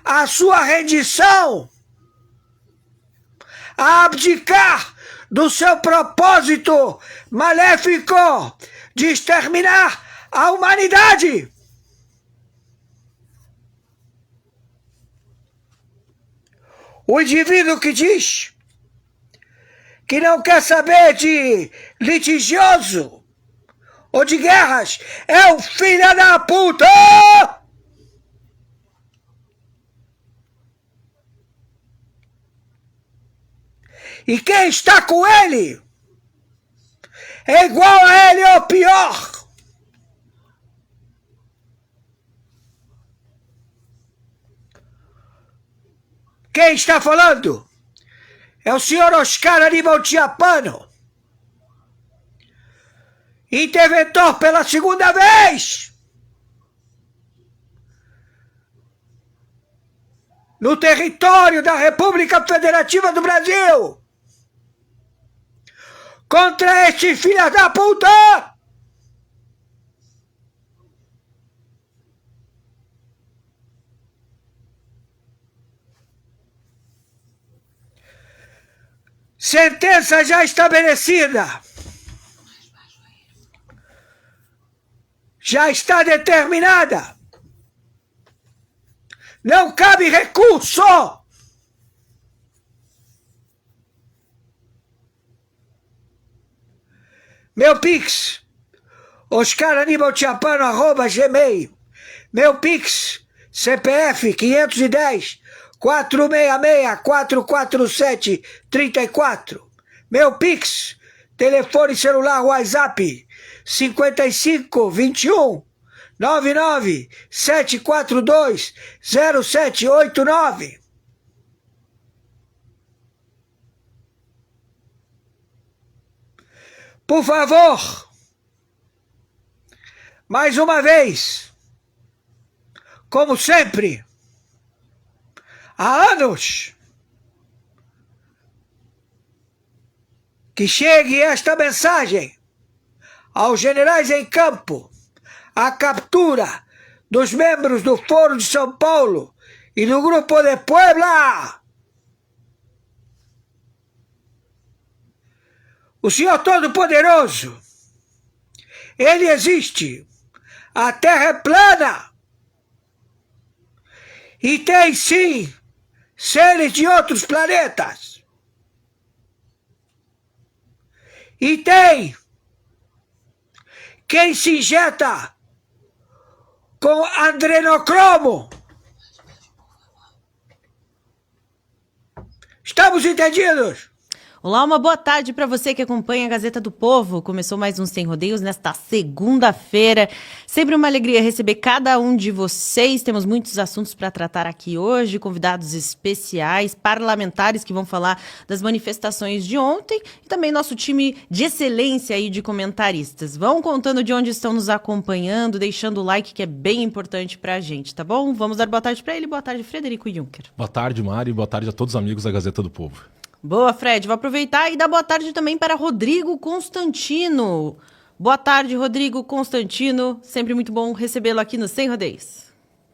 C: à sua rendição, a abdicar do seu propósito maléfico de exterminar a humanidade. O indivíduo que diz que não quer saber de litigioso ou de guerras é o filho da puta! E quem está com ele é igual a ele ou pior. Quem está falando é o senhor Oscar Aníbal Chiappano, interventor pela segunda vez no território da República Federativa do Brasil contra este filho da puta. Sentença já estabelecida. Já está determinada. Não cabe recurso. Meu Pix, oscaraníbalchiappano@gmail. Meu Pix, CPF 510 466 447 34. Meu Pix, telefone celular WhatsApp 55 21 99 742 0789. Por favor, Mais uma vez, como sempre, há anos que chegue esta mensagem aos generais em campo: a captura dos membros do Foro de São Paulo e do Grupo de Puebla. O Senhor Todo-Poderoso, Ele existe. A Terra é plana. E tem, sim, seres de outros planetas. E tem quem se injeta com adrenocromo. Estamos entendidos?
D: Olá, uma boa tarde para você que acompanha a Gazeta do Povo. Começou mais um Sem Rodeios nesta segunda-feira. Sempre uma alegria receber cada um de vocês. Temos muitos assuntos para tratar aqui hoje, convidados especiais, parlamentares que vão falar das manifestações de ontem e também nosso time de excelência aí de comentaristas. Vão contando de onde estão nos acompanhando, deixando o like que é bem importante para a gente, tá bom? Vamos dar boa tarde para ele. Boa tarde, Frederico Juncker.
E: Boa tarde, Mari. Boa tarde a todos os amigos da Gazeta do Povo.
D: Boa, Fred. Vou aproveitar e dar boa tarde também para Rodrigo Constantino. Boa tarde, Rodrigo Constantino. Sempre muito bom recebê-lo aqui no Sem Rodeios.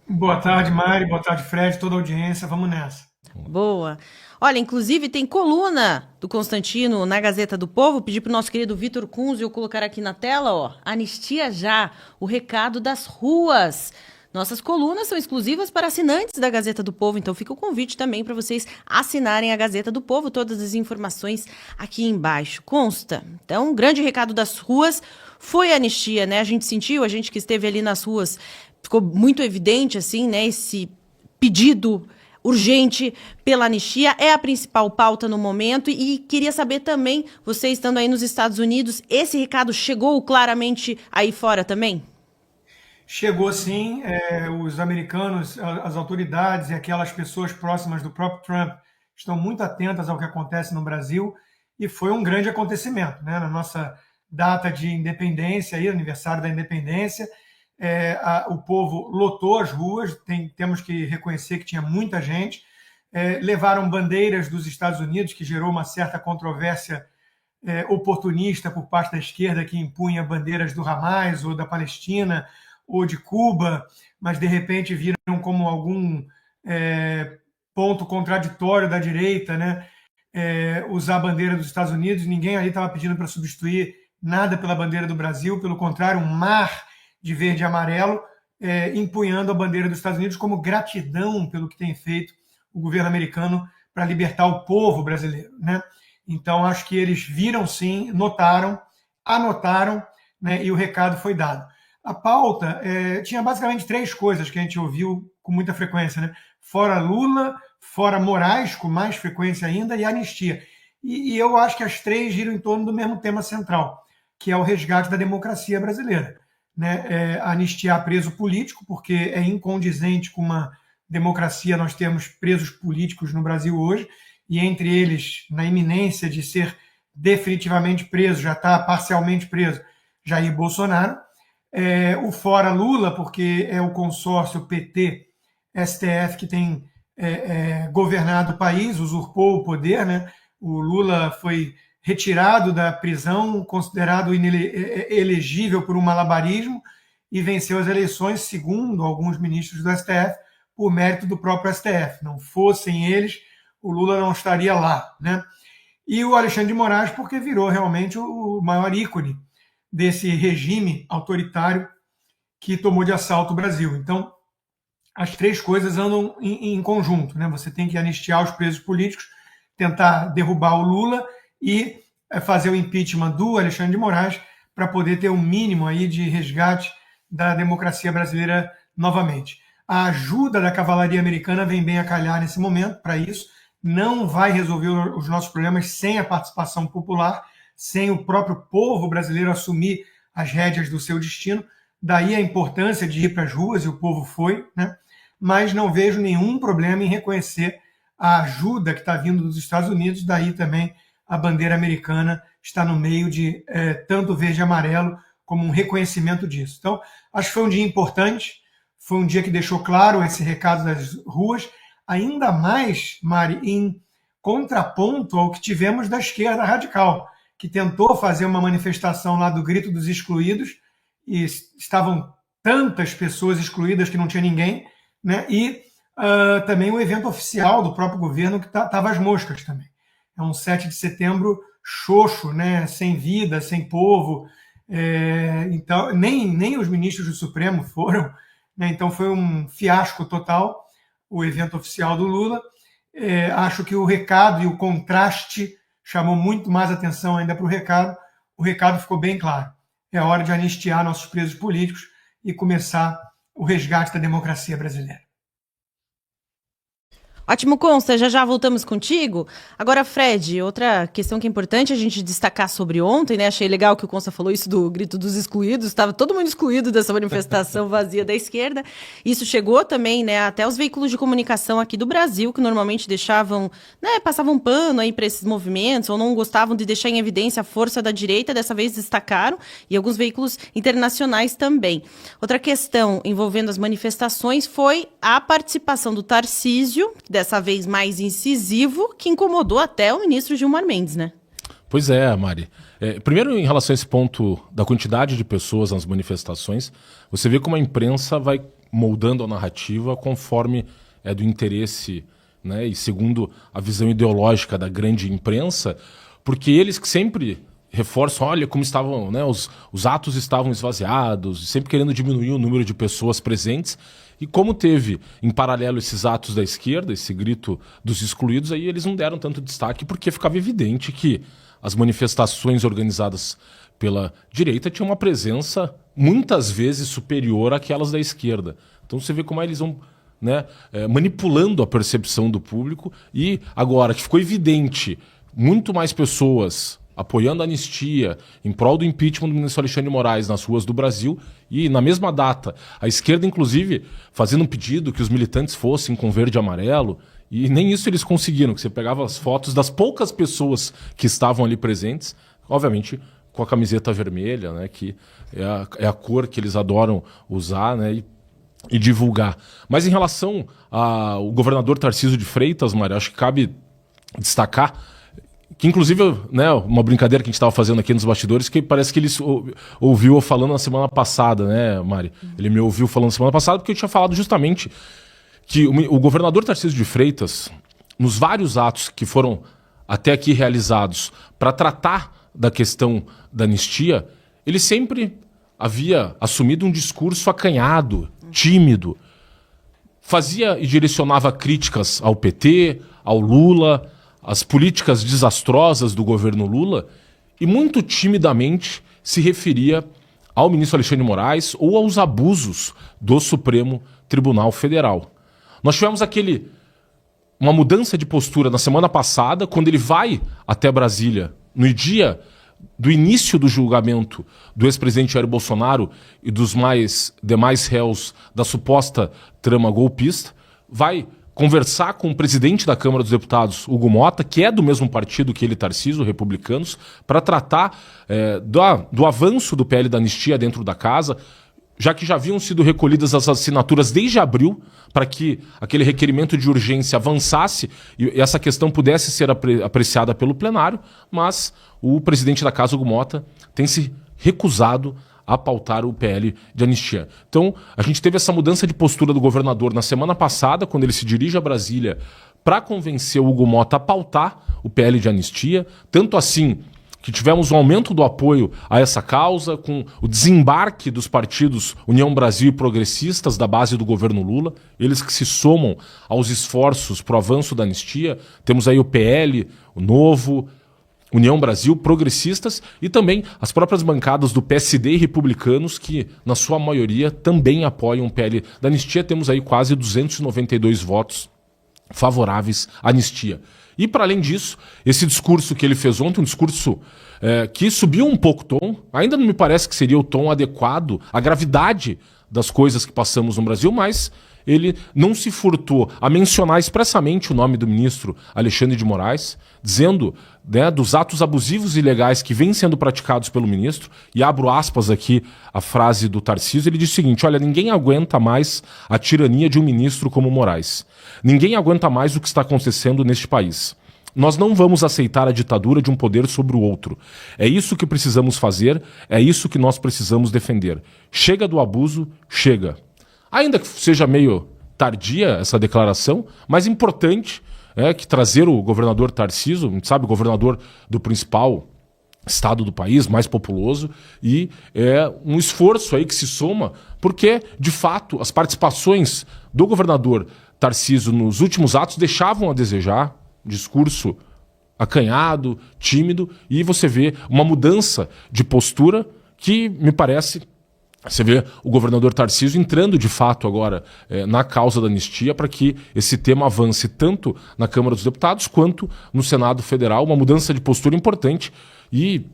F: Boa tarde, Mari. Boa tarde, Fred. Toda a audiência. Vamos nessa.
D: Boa. Olha, inclusive tem coluna do Constantino na Gazeta do Povo. Pedi para o nosso querido Vitor Kunzio colocar aqui na tela, ó. Anistia já, o recado das ruas. Nossas colunas são exclusivas para assinantes da Gazeta do Povo, então fica o convite também para vocês assinarem a Gazeta do Povo, todas as informações aqui embaixo. Consta. Então, um grande recado das ruas foi a anistia, né? A gente sentiu, a gente que esteve ali nas ruas, ficou muito evidente, assim, né? Esse pedido urgente pela anistia é a principal pauta no momento e queria saber também, você estando aí nos Estados Unidos, esse recado chegou claramente aí fora também?
F: Chegou sim, os americanos, as autoridades e aquelas pessoas próximas do próprio Trump estão muito atentas ao que acontece no Brasil e foi um grande acontecimento, né? Na nossa data de independência, aí, aniversário da independência, o povo lotou as ruas, temos que reconhecer que tinha muita gente, levaram bandeiras dos Estados Unidos, que gerou uma certa controvérsia oportunista por parte da esquerda que impunha bandeiras do Hamas ou da Palestina, ou de Cuba, mas de repente viram como algum ponto contraditório da direita, né? Usar a bandeira dos Estados Unidos. Ninguém ali estava pedindo para substituir nada pela bandeira do Brasil, pelo contrário, um mar de verde e amarelo empunhando a bandeira dos Estados Unidos como gratidão pelo que tem feito o governo americano para libertar o povo brasileiro, né? Então, acho que eles viram sim, notaram, anotaram, né? E o recado foi dado. A pauta tinha basicamente três coisas que a gente ouviu com muita frequência, né? Fora Lula, fora Moraes, com mais frequência ainda, e anistia. E eu acho que as três giram em torno do mesmo tema central, que é o resgate da democracia brasileira, né? Anistiar preso político, porque é incondizente com uma democracia. Nós temos presos políticos no Brasil hoje, e entre eles, na iminência de ser definitivamente preso, já está parcialmente preso, Jair Bolsonaro. O fora Lula, porque é o consórcio PT-STF que tem governado o país, usurpou o poder, né? O Lula foi retirado da prisão, considerado inelegível por um malabarismo, e venceu as eleições, segundo alguns ministros do STF, por mérito do próprio STF. Não fossem eles, o Lula não estaria lá, né? E o Alexandre de Moraes, porque virou realmente o maior ícone desse regime autoritário que tomou de assalto o Brasil. Então, as três coisas andam em conjunto, né? Você tem que anistiar os presos políticos, tentar derrubar o Lula e fazer o impeachment do Alexandre de Moraes para poder ter um mínimo aí de resgate da democracia brasileira novamente. A ajuda da cavalaria americana vem bem a calhar nesse momento para isso. Não vai resolver os nossos problemas sem a participação popular, sem o próprio povo brasileiro assumir as rédeas do seu destino. Daí a importância de ir para as ruas, e o povo foi, né? Mas não vejo nenhum problema em reconhecer a ajuda que está vindo dos Estados Unidos. Daí também a bandeira americana está no meio de tanto verde e amarelo como um reconhecimento disso. Então, acho que foi um dia importante, foi um dia que deixou claro esse recado das ruas, ainda mais, Mari, em contraponto ao que tivemos da esquerda radical, que tentou fazer uma manifestação lá do Grito dos Excluídos, e estavam tantas pessoas excluídas que não tinha ninguém, né? E também o evento oficial do próprio governo, que estava às moscas também. É um 7 de setembro xoxo, né? Sem vida, sem povo. Então, nem os ministros do Supremo foram, né? Então foi um fiasco total o evento oficial do Lula. Acho que o recado e o contraste chamou muito mais atenção ainda para o recado. O recado ficou bem claro. É hora de anistiar nossos presos políticos e começar o resgate da democracia brasileira.
D: Ótimo, Consta, já voltamos contigo. Agora, Fred, outra questão que é importante a gente destacar sobre ontem, né? Achei legal que o Consta falou isso do Grito dos Excluídos, estava todo mundo excluído dessa manifestação vazia da esquerda. Isso chegou também, né, até os veículos de comunicação aqui do Brasil, que normalmente deixavam, né, passavam pano aí para esses movimentos, ou não gostavam de deixar em evidência a força da direita, dessa vez destacaram, e alguns veículos internacionais também. Outra questão envolvendo as manifestações foi a participação do Tarcísio, dessa vez mais incisivo, que incomodou até o ministro Gilmar Mendes, né?
E: Pois é, Mari. Primeiro, em relação a esse ponto da quantidade de pessoas nas manifestações, você vê como a imprensa vai moldando a narrativa conforme é do interesse, né, e segundo a visão ideológica da grande imprensa, porque eles que sempre reforçam, olha como estavam, né, os atos estavam esvaziados, sempre querendo diminuir o número de pessoas presentes. E como teve, em paralelo, esses atos da esquerda, esse grito dos excluídos, aí eles não deram tanto destaque porque ficava evidente que as manifestações organizadas pela direita tinham uma presença muitas vezes superior àquelas da esquerda. Então você vê como eles vão, né, manipulando a percepção do público, e agora que ficou evidente muito mais pessoas apoiando a anistia, em prol do impeachment do ministro Alexandre de Moraes nas ruas do Brasil, e na mesma data, a esquerda, inclusive, fazendo um pedido que os militantes fossem com verde e amarelo, e nem isso eles conseguiram, que você pegava as fotos das poucas pessoas que estavam ali presentes, obviamente com a camiseta vermelha, né, que é a cor que eles adoram usar, né, e divulgar. Mas em relação ao governador Tarcísio de Freitas, Mário, acho que cabe destacar que, inclusive, né, uma brincadeira que a gente estava fazendo aqui nos bastidores, que parece que ele ouviu eu falando na semana passada, né, Mari? Ele me ouviu falando na semana passada porque eu tinha falado justamente que o governador Tarcísio de Freitas, nos vários atos que foram até aqui realizados para tratar da questão da anistia, ele sempre havia assumido um discurso acanhado, tímido, fazia e direcionava críticas ao PT, ao Lula, as políticas desastrosas do governo Lula, e muito timidamente se referia ao ministro Alexandre de Moraes ou aos abusos do Supremo Tribunal Federal. Nós tivemos uma mudança de postura na semana passada, quando ele vai até Brasília, no dia do início do julgamento do ex-presidente Jair Bolsonaro e dos demais réus da suposta trama golpista, vai conversar com o presidente da Câmara dos Deputados, Hugo Mota, que é do mesmo partido que ele, Tarcísio, Republicanos, para tratar do avanço do PL da anistia dentro da casa, já que já haviam sido recolhidas as assinaturas desde abril, para que aquele requerimento de urgência avançasse e essa questão pudesse ser apreciada pelo plenário, mas o presidente da casa, Hugo Mota, tem se recusado a pautar o PL de anistia. Então, a gente teve essa mudança de postura do governador na semana passada, quando ele se dirige a Brasília para convencer o Hugo Mota a pautar o PL de anistia, tanto assim que tivemos um aumento do apoio a essa causa, com o desembarque dos partidos União Brasil e Progressistas da base do governo Lula, eles que se somam aos esforços para o avanço da anistia. Temos aí o PL, o Novo, União Brasil, Progressistas, e também as próprias bancadas do PSD e Republicanos, que na sua maioria também apoiam o PL da anistia. Temos aí quase 292 votos favoráveis à anistia. E, para além disso, esse discurso que ele fez ontem, um discurso que subiu um pouco o tom, ainda não me parece que seria o tom adequado à gravidade das coisas que passamos no Brasil, mas ele não se furtou a mencionar expressamente o nome do ministro Alexandre de Moraes, dizendo, né, dos atos abusivos e ilegais que vêm sendo praticados pelo ministro, e abro aspas aqui a frase do Tarcísio, ele diz o seguinte: olha, ninguém aguenta mais a tirania de um ministro como Moraes. Ninguém aguenta mais o que está acontecendo neste país. Nós não vamos aceitar a ditadura de um poder sobre o outro. É isso que precisamos fazer, é isso que nós precisamos defender. Chega do abuso, chega. Ainda que seja meio tardia essa declaração, mas importante é que trazer o governador Tarcísio, sabe, o governador do principal estado do país, mais populoso, e é um esforço aí que se soma, porque, de fato, as participações do governador Tarcísio nos últimos atos deixavam a desejar, discurso acanhado, tímido, e você vê uma mudança de postura que me parece... Você vê o governador Tarcísio entrando de fato agora na causa da anistia para que esse tema avance tanto na Câmara dos Deputados quanto no Senado Federal, uma mudança de postura importante, e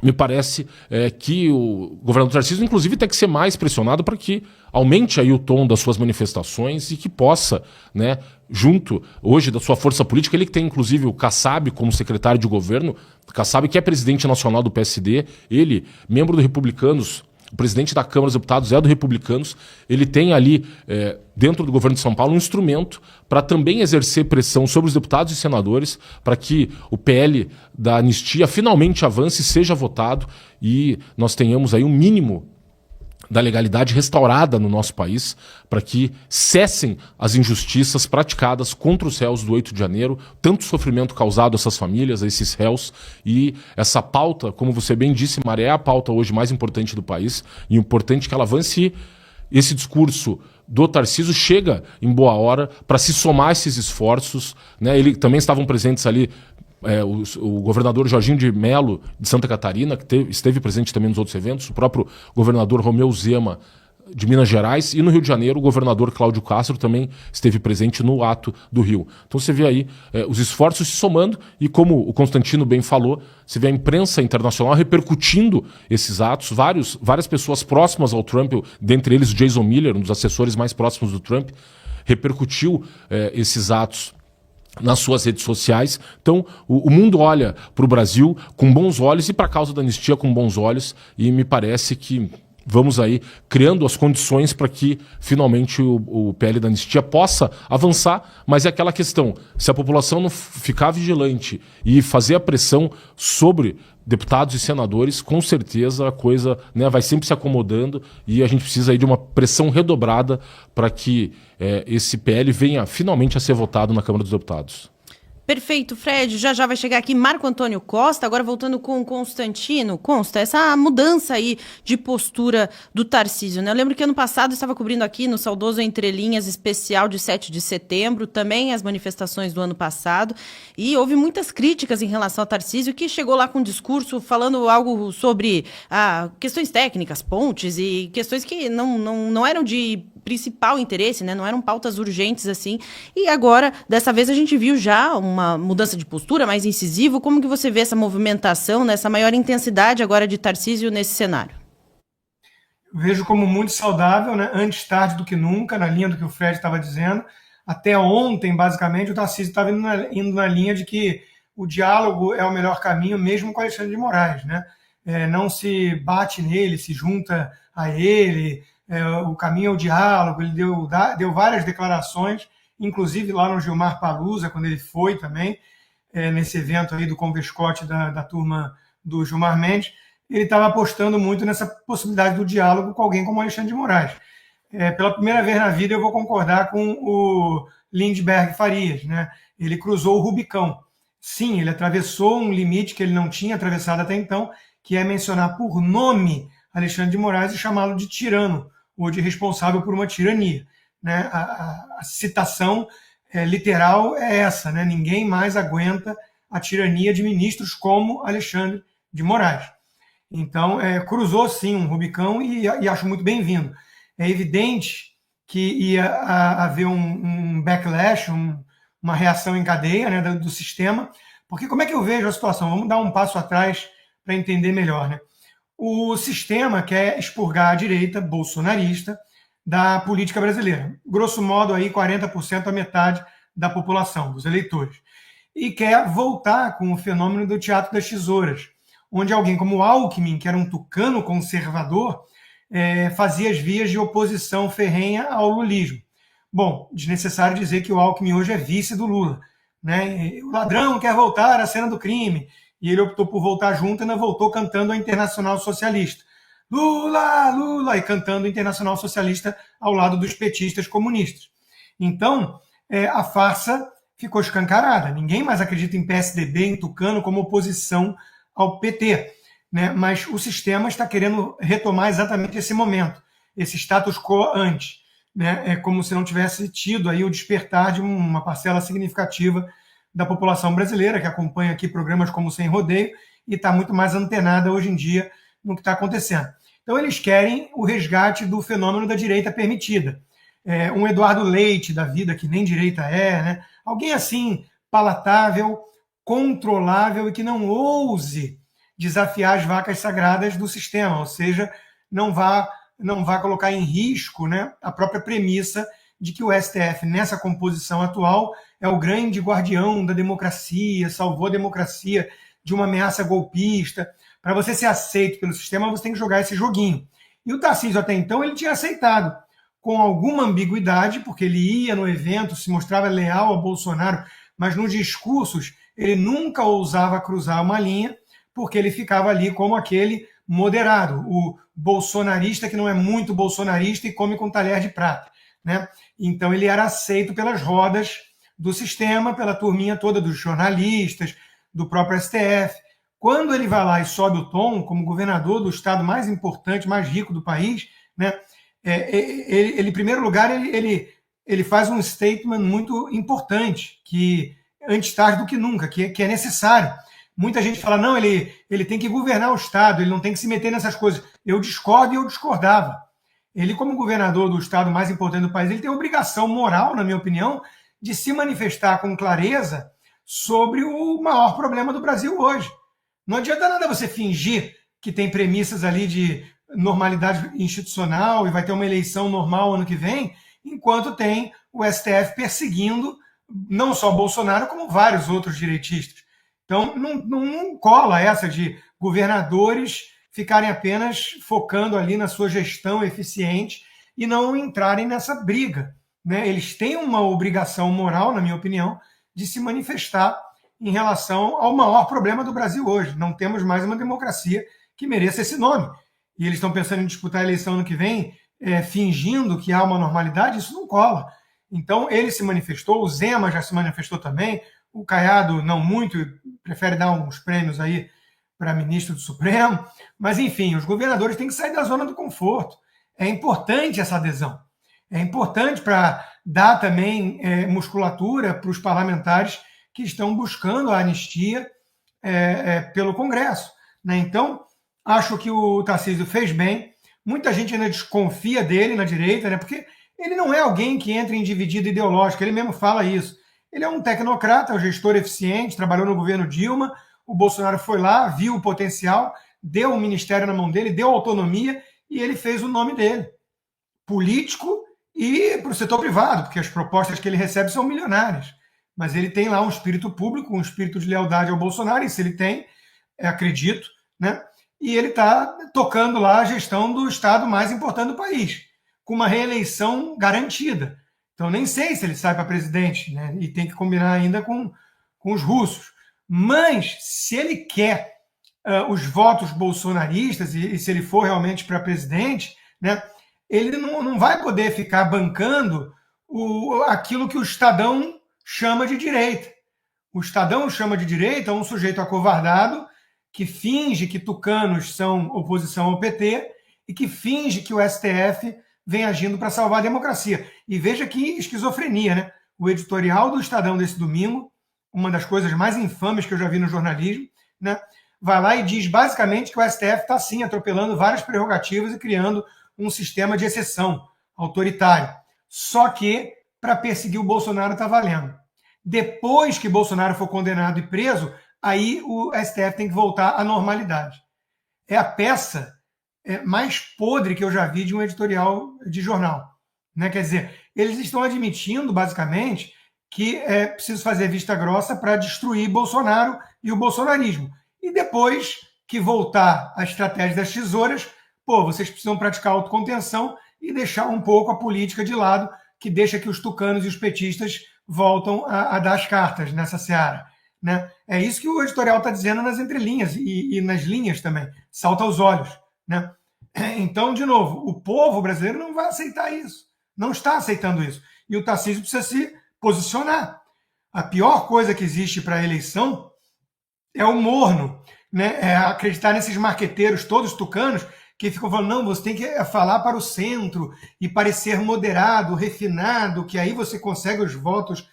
E: me parece que o governador Tarcísio inclusive tem que ser mais pressionado para que aumente aí o tom das suas manifestações e que possa, né, junto hoje da sua força política, ele que tem inclusive o Kassab como secretário de governo, Kassab que é presidente nacional do PSD, ele, membro do Republicanos, o presidente da Câmara dos Deputados é do Republicanos, ele tem ali, dentro do governo de São Paulo, um instrumento para também exercer pressão sobre os deputados e senadores para que o PL da anistia finalmente avance, seja votado e nós tenhamos aí um mínimo da legalidade restaurada no nosso país para que cessem as injustiças praticadas contra os réus do 8 de janeiro, tanto sofrimento causado a essas famílias, a esses réus, e essa pauta, como você bem disse, Maria, é a pauta hoje mais importante do país, e importante que ela avance, e esse discurso do Tarcísio chega em boa hora para se somar a esses esforços, né? Ele também estavam presentes ali o governador Jorginho de Mello, de Santa Catarina, que esteve presente também nos outros eventos, o próprio governador Romeu Zema, de Minas Gerais, e no Rio de Janeiro o governador Cláudio Castro também esteve presente no ato do Rio. Então você vê aí os esforços se somando e, como o Constantino bem falou, você vê a imprensa internacional repercutindo esses atos, várias pessoas próximas ao Trump, dentre eles o Jason Miller, um dos assessores mais próximos do Trump, repercutiu esses atos nas suas redes sociais. Então o mundo olha para o Brasil com bons olhos e para a causa da anistia com bons olhos, e me parece que vamos aí criando as condições para que finalmente o PL da anistia possa avançar, mas é aquela questão, se a população não ficar vigilante e fazer a pressão sobre deputados e senadores, com certeza a coisa, né, vai sempre se acomodando, e a gente precisa aí de uma pressão redobrada para que esse PL venha finalmente a ser votado na Câmara dos Deputados.
D: Perfeito, Fred. Já vai chegar aqui Marco Antônio Costa, agora voltando com o Constantino. Consta, essa mudança aí de postura do Tarcísio, né? Eu lembro que ano passado eu estava cobrindo aqui no saudoso Entre Linhas especial de 7 de setembro, também as manifestações do ano passado, e houve muitas críticas em relação ao Tarcísio, que chegou lá com um discurso falando algo sobre questões técnicas, pontes e questões que não eram de principal interesse, né? Não eram pautas urgentes assim. E agora, dessa vez, a gente viu já uma mudança de postura mais incisivo. Como que você vê essa movimentação, né? Essa maior intensidade agora de Tarcísio nesse cenário?
F: Eu vejo como muito saudável, né? Antes tarde do que nunca, na linha do que o Fred estava dizendo. Até ontem, basicamente, o Tarcísio estava indo na linha de que o diálogo é o melhor caminho, mesmo com Alexandre de Moraes, né? Não se bate nele, se junta a ele. O caminho é o diálogo. Ele deu várias declarações, inclusive lá no Gilmar Palusa, quando ele foi também, nesse evento aí do Convescote da turma do Gilmar Mendes, ele estava apostando muito nessa possibilidade do diálogo com alguém como Alexandre de Moraes. Pela primeira vez na vida eu vou concordar com o Lindbergh Farias, né? Ele cruzou o Rubicão. Sim, ele atravessou um limite que ele não tinha atravessado até então, que é mencionar por nome Alexandre de Moraes e chamá-lo de tirano, ou de responsável por uma tirania, né? A citação literal é essa, né? Ninguém mais aguenta a tirania de ministros como Alexandre de Moraes. Então, cruzou sim um Rubicão e acho muito bem-vindo. É evidente que ia haver um backlash, uma reação em cadeia, né, do sistema, porque como é que eu vejo a situação? Vamos dar um passo atrás para entender melhor, né? O sistema quer expurgar a direita bolsonarista da política brasileira. Grosso modo, aí 40% a metade da população, dos eleitores. E quer voltar com o fenômeno do teatro das tesouras, onde alguém como Alckmin, que era um tucano conservador, fazia as vias de oposição ferrenha ao lulismo. Bom, desnecessário dizer que o Alckmin hoje é vice do Lula, né? O ladrão quer voltar à cena do crime, e ele optou por voltar junto e ainda voltou cantando a Internacional Socialista. Lula, Lula, e cantando a Internacional Socialista ao lado dos petistas comunistas. Então, a farsa ficou escancarada. Ninguém mais acredita em PSDB, em tucano, como oposição ao PT. Né? Mas o sistema está querendo retomar exatamente esse momento, esse status quo ante. Né? É como se não tivesse tido aí o despertar de uma parcela significativa da população brasileira, que acompanha aqui programas como Sem Rodeio e está muito mais antenada hoje em dia no que está acontecendo. Então eles querem o resgate do fenômeno da direita permitida. Um Eduardo Leite da vida, que nem direita né? Alguém assim, palatável, controlável e que não ouse desafiar as vacas sagradas do sistema, ou seja, não vá colocar em risco, né, a própria premissa de que o STF, nessa composição atual, é o grande guardião da democracia, salvou a democracia de uma ameaça golpista. Para você ser aceito pelo sistema, você tem que jogar esse joguinho. E o Tarcísio, até então, ele tinha aceitado, com alguma ambiguidade, porque ele ia no evento, se mostrava leal a Bolsonaro, mas nos discursos ele nunca ousava cruzar uma linha, porque ele ficava ali como aquele moderado, o bolsonarista que não é muito bolsonarista e come com talher de prata. Né? Então ele era aceito pelas rodas do sistema, pela turminha toda dos jornalistas, do próprio STF. Quando ele vai lá e sobe o tom, como governador do estado mais importante, mais rico do país, né? Ele, em primeiro lugar, ele faz um statement muito importante, que antes tarde do que nunca, que é necessário. Muita gente fala, não, ele tem que governar o estado, ele não tem que se meter nessas coisas. Eu discordo e eu discordava. Ele, como governador do estado mais importante do país, ele tem a obrigação moral, na minha opinião, de se manifestar com clareza sobre o maior problema do Brasil hoje. Não adianta nada você fingir que tem premissas ali de normalidade institucional e vai ter uma eleição normal ano que vem, enquanto tem o STF perseguindo não só Bolsonaro, como vários outros direitistas. Então, não cola essa de governadores ficarem apenas focando ali na sua gestão eficiente e não entrarem nessa briga. Né? Eles têm uma obrigação moral, na minha opinião, de se manifestar em relação ao maior problema do Brasil hoje. Não temos mais uma democracia que mereça esse nome. E eles estão pensando em disputar a eleição ano que vem, fingindo que há uma normalidade, isso não cola. Então, ele se manifestou, o Zema já se manifestou também, o Caiado não muito, prefere dar uns prêmios aí para ministro do Supremo, mas enfim, os governadores têm que sair da zona do conforto. É importante essa adesão. É importante para dar também musculatura para os parlamentares que estão buscando a anistia pelo Congresso. Né? Então, acho que o Tarcísio fez bem. Muita gente ainda desconfia dele na direita, né? Porque ele não é alguém que entra em dividida ideológica, ele mesmo fala isso. Ele é um tecnocrata, um gestor eficiente, trabalhou no governo Dilma, o Bolsonaro foi lá, viu o potencial, deu um ministério na mão dele, deu autonomia e ele fez o nome dele. Político e para o setor privado, porque as propostas que ele recebe são milionárias. Mas ele tem lá um espírito público, um espírito de lealdade ao Bolsonaro, isso ele tem, acredito, né? E ele está tocando lá a gestão do estado mais importante do país, com uma reeleição garantida. Então, nem sei se ele sai para presidente, né? E tem que combinar ainda com os russos. Mas, se ele quer os votos bolsonaristas, e se ele for realmente para presidente, né, ele não vai poder ficar bancando aquilo que o Estadão chama de direita. O Estadão chama de direita um sujeito acovardado que finge que tucanos são oposição ao PT e que finge que o STF vem agindo para salvar a democracia. E veja que esquizofrenia, né? O editorial do Estadão desse domingo, uma das coisas mais infames que eu já vi no jornalismo, né? Vai lá e diz basicamente que o STF está sim atropelando várias prerrogativas e criando um sistema de exceção autoritário. Só que para perseguir o Bolsonaro está valendo. Depois que Bolsonaro for condenado e preso, aí o STF tem que voltar à normalidade. É a peça mais podre que eu já vi de um editorial de jornal. né? Quer dizer, eles estão admitindo, basicamente, que é preciso fazer vista grossa para destruir Bolsonaro e o bolsonarismo. E depois que voltar à estratégia das tesouras, vocês precisam praticar autocontenção e deixar um pouco a política de lado, que deixa que os tucanos e os petistas voltam a dar as cartas nessa seara, né? É isso que o editorial está dizendo nas entrelinhas e nas linhas também. Salta aos olhos, né? Então, de novo, o povo brasileiro não vai aceitar isso. Não está aceitando isso. E o Tarcísio precisa se posicionar. A pior coisa que existe para a eleição é o morno, né? É acreditar nesses marqueteiros todos tucanos que ficam falando, não, você tem que falar para o centro e parecer moderado, refinado, que aí você consegue os votos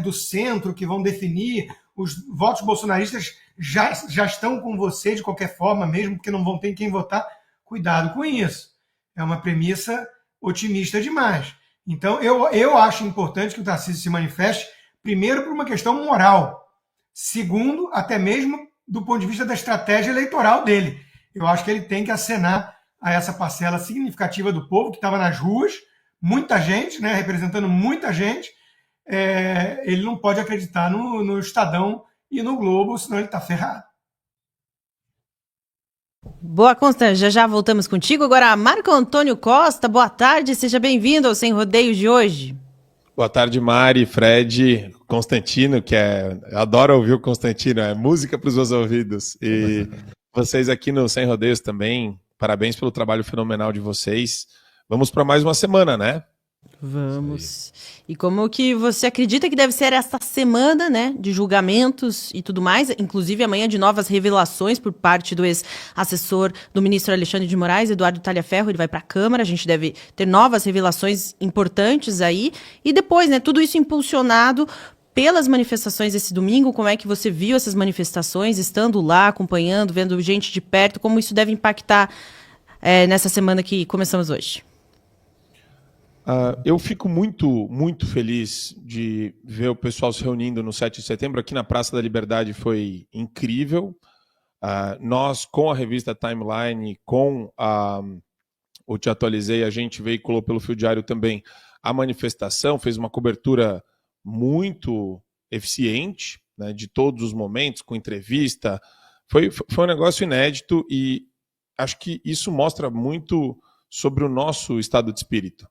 F: do centro que vão definir. Os votos bolsonaristas já estão com você de qualquer forma, mesmo porque não vão ter quem votar. Cuidado com isso. É uma premissa otimista demais. Então, eu acho importante que o Tarcísio se manifeste, primeiro, por uma questão moral. Segundo, até mesmo do ponto de vista da estratégia eleitoral dele. Eu acho que ele tem que acenar a essa parcela significativa do povo que estava nas ruas, muita gente, né, representando muita gente. Ele não pode acreditar no Estadão e no Globo, senão ele está ferrado.
D: Boa, Constância, já voltamos contigo. Agora, Marco Antônio Costa, boa tarde, seja bem-vindo ao Sem Rodeios de hoje.
G: Boa tarde, Mari, Fred, Constantino, eu adoro ouvir o Constantino, é música para os meus ouvidos. E vocês aqui no Sem Rodeios também, parabéns pelo trabalho fenomenal de vocês. Vamos para mais uma semana, né?
D: Vamos. E como que você acredita que deve ser esta semana, né, de julgamentos e tudo mais, inclusive amanhã de novas revelações por parte do ex-assessor do ministro Alexandre de Moraes, Eduardo Talhaferro, ele vai para a Câmara, a gente deve ter novas revelações importantes aí, e depois, né, tudo isso impulsionado pelas manifestações esse domingo. Como é que você viu essas manifestações, estando lá, acompanhando, vendo gente de perto, como isso deve impactar nessa semana que começamos hoje?
G: Eu fico muito feliz de ver o pessoal se reunindo no 7 de setembro. Aqui na Praça da Liberdade foi incrível. Nós, com a revista Timeline, com o Te Atualizei, a gente veiculou pelo Fio Diário também a manifestação, fez uma cobertura muito eficiente, né, de todos os momentos, com entrevista. Foi um negócio inédito e acho que isso mostra muito sobre o nosso estado de espírito.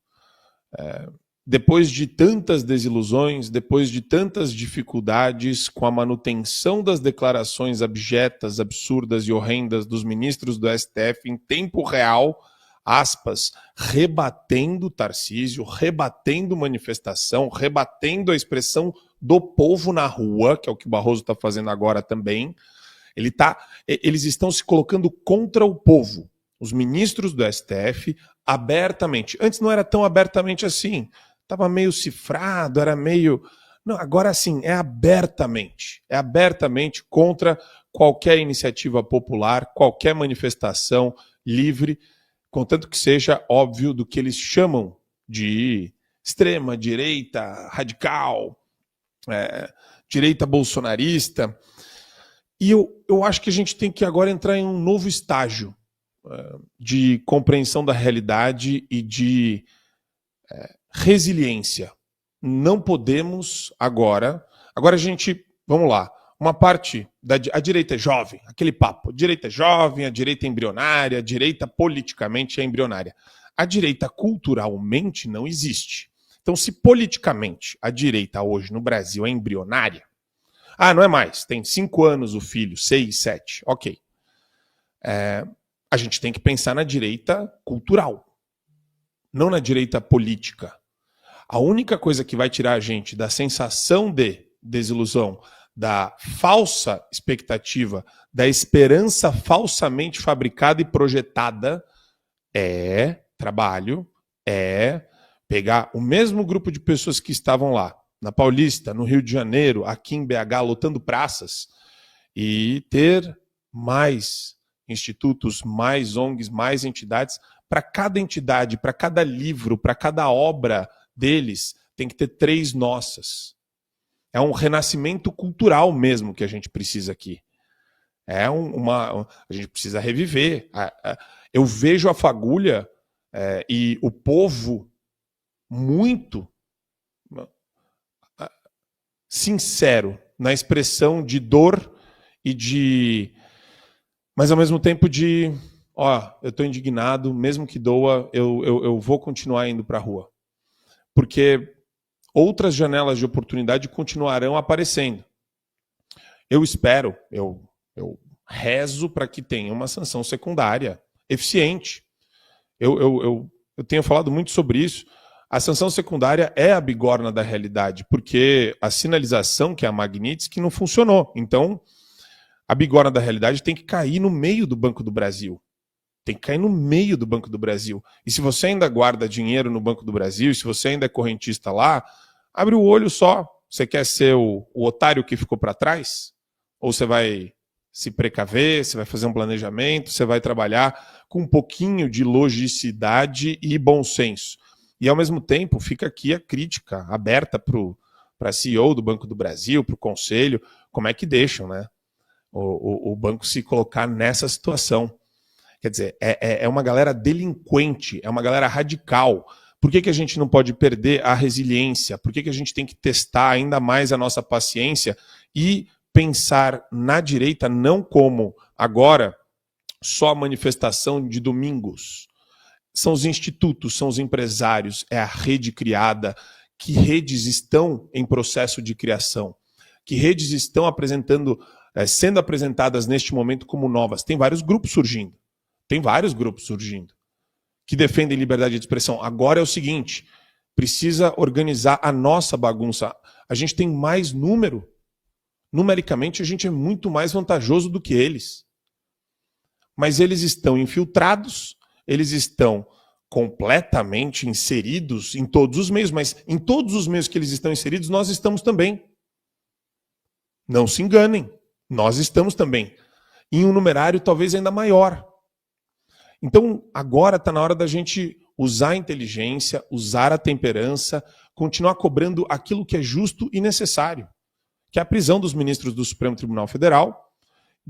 G: Depois de tantas desilusões, depois de tantas dificuldades com a manutenção das declarações abjetas, absurdas e horrendas dos ministros do STF em tempo real, aspas, rebatendo Tarcísio, rebatendo manifestação, rebatendo a expressão do povo na rua, que é o que o Barroso está fazendo agora também, eles estão se colocando contra o povo. Os ministros do STF, abertamente. Antes não era tão abertamente assim. Estava meio cifrado, era meio... Não, agora sim, é abertamente. É abertamente contra qualquer iniciativa popular, qualquer manifestação livre, contanto que seja óbvio do que eles chamam de extrema direita radical, direita bolsonarista. E eu acho que a gente tem que agora entrar em um novo estágio de compreensão da realidade e de resiliência. Não podemos agora a gente, vamos lá, uma parte a direita é jovem, aquele papo, a direita é jovem, a direita é embrionária, a direita politicamente é embrionária. A direita culturalmente não existe. Então, se politicamente a direita hoje no Brasil é embrionária, não é mais, tem 5 anos o filho, 6, 7, ok. A gente tem que pensar na direita cultural, não na direita política. A única coisa que vai tirar a gente da sensação de desilusão, da falsa expectativa, da esperança falsamente fabricada e projetada é trabalho, é pegar o mesmo grupo de pessoas que estavam lá, na Paulista, no Rio de Janeiro, aqui em BH, lotando praças, e ter mais institutos, mais ONGs, mais entidades. Para cada entidade, para cada livro, para cada obra deles, tem que ter 3 nossas. É um renascimento cultural mesmo que a gente precisa aqui. A gente precisa reviver. Eu vejo a fagulha e o povo muito sincero na expressão de dor e de... mas ao mesmo tempo de... eu estou indignado, mesmo que doa, eu vou continuar indo para a rua. Porque outras janelas de oportunidade continuarão aparecendo. Eu espero, eu rezo para que tenha uma sanção secundária eficiente. Eu tenho falado muito sobre isso. A sanção secundária é a bigorna da realidade, porque a sinalização, que é a Magnitsky, não funcionou. Então, a bigorna da realidade tem que cair no meio do Banco do Brasil. Tem que cair no meio do Banco do Brasil. E se você ainda guarda dinheiro no Banco do Brasil, se você ainda é correntista lá, abre o olho só. Você quer ser o otário que ficou para trás? Ou você vai se precaver, você vai fazer um planejamento, você vai trabalhar com um pouquinho de logicidade e bom senso. E, ao mesmo tempo, fica aqui a crítica aberta para a CEO do Banco do Brasil, para o Conselho, como é que deixam, né, o banco se colocar nessa situação. Quer dizer, é uma galera delinquente, é uma galera radical. Por que a gente não pode perder a resiliência? Por que a gente tem que testar ainda mais a nossa paciência e pensar na direita não como, agora, só a manifestação de domingos? São os institutos, são os empresários, é a rede criada. Que redes estão em processo de criação? Que redes estão sendo apresentadas neste momento como novas? Tem vários grupos surgindo. Que defendem liberdade de expressão. Agora é o seguinte, precisa organizar a nossa bagunça. A gente tem mais número. Numericamente, a gente é muito mais vantajoso do que eles. Mas eles estão infiltrados, eles estão completamente inseridos em todos os meios, mas em todos os meios que eles estão inseridos, nós estamos também. Não se enganem, nós estamos também. Em um numerário talvez ainda maior. Então, agora está na hora da gente usar a inteligência, usar a temperança, continuar cobrando aquilo que é justo e necessário, que é a prisão dos ministros do Supremo Tribunal Federal,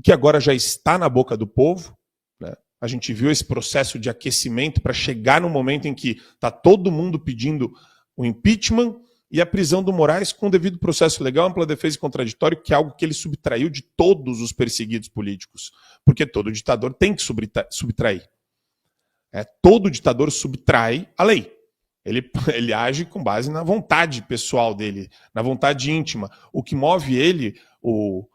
G: que agora já está na boca do povo, né? A gente viu esse processo de aquecimento para chegar no momento em que está todo mundo pedindo o impeachment e a prisão do Moraes com o devido processo legal, ampla defesa e contraditório, que é algo que ele subtraiu de todos os perseguidos políticos, porque todo ditador tem que subtrair. Todo ditador subtrai a lei. Ele age com base na vontade pessoal dele, na vontade íntima. O que move ele, o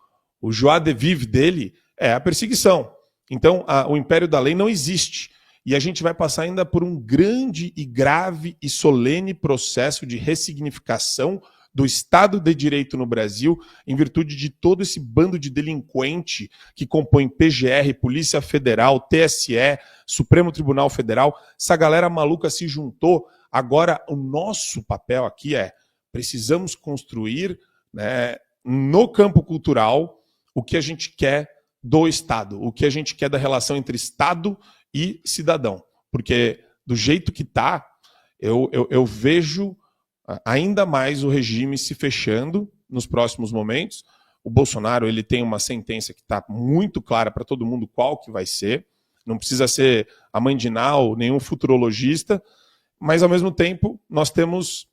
G: joie de vivre dele, é a perseguição. Então, o império da lei não existe. E a gente vai passar ainda por um grande e grave e solene processo de ressignificação do Estado de Direito no Brasil, em virtude de todo esse bando de delinquente que compõe PGR, Polícia Federal, TSE, Supremo Tribunal Federal. Essa galera maluca se juntou. Agora, o nosso papel aqui precisamos construir, né, no campo cultural o que a gente quer do Estado, o que a gente quer da relação entre Estado e cidadão. Porque do jeito que está, eu vejo ainda mais o regime se fechando nos próximos momentos. O Bolsonaro ele tem uma sentença que está muito clara para todo mundo qual que vai ser. Não precisa ser a mãe de Ná ou nenhum futurologista, mas ao mesmo tempo nós temos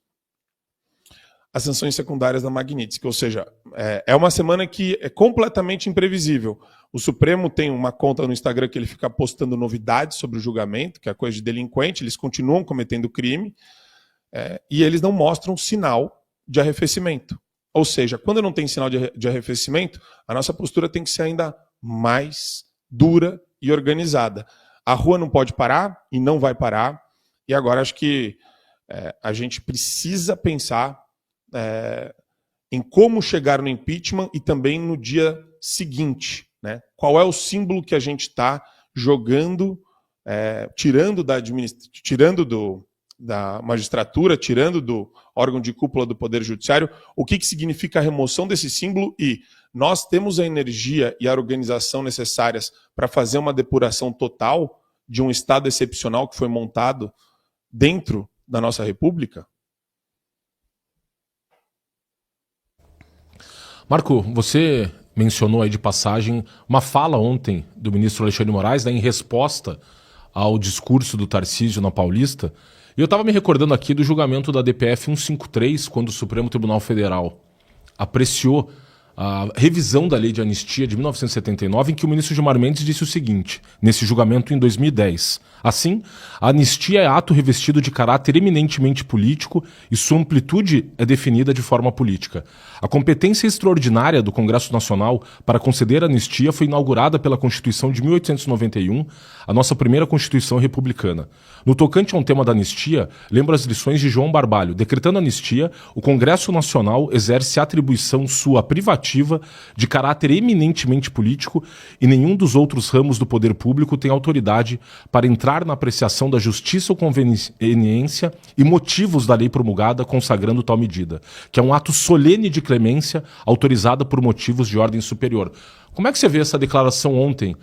G: as sanções secundárias da Magnitsky, ou seja, é uma semana que é completamente imprevisível. O Supremo tem uma conta no Instagram que ele fica postando novidades sobre o julgamento, que é coisa de delinquente, eles continuam cometendo crime, e eles não mostram sinal de arrefecimento. Ou seja, quando não tem sinal de arrefecimento, a nossa postura tem que ser ainda mais dura e organizada. A rua não pode parar e não vai parar, e agora acho que a gente precisa pensar em como chegar no impeachment e também no dia seguinte, né? Qual é o símbolo que a gente está jogando, tirando da magistratura, tirando do órgão de cúpula do Poder Judiciário, o que significa a remoção desse símbolo, e nós temos a energia e a organização necessárias para fazer uma depuração total de um Estado excepcional que foi montado dentro da nossa República?
E: Marco, você mencionou aí de passagem uma fala ontem do ministro Alexandre de Moraes, né, em resposta ao discurso do Tarcísio na Paulista, E eu estava me recordando aqui do julgamento da DPF 153, quando o Supremo Tribunal Federal apreciou a revisão da lei de anistia de 1979, em que o ministro Gilmar Mendes disse o seguinte, nesse julgamento em 2010. Assim, a anistia é ato revestido de caráter eminentemente político e sua amplitude é definida de forma política. A competência extraordinária do Congresso Nacional para conceder a anistia foi inaugurada pela Constituição de 1891, a nossa primeira Constituição republicana. No tocante a um tema da anistia, lembro as lições de João Barbalho. Decretando a anistia, o Congresso Nacional exerce atribuição sua privativa de caráter eminentemente político e nenhum dos outros ramos do poder público tem autoridade para entrar na apreciação da justiça ou conveniência e motivos da lei promulgada consagrando tal medida, que é um ato solene de clemência autorizada por motivos de ordem superior. Como é que você vê essa declaração ontem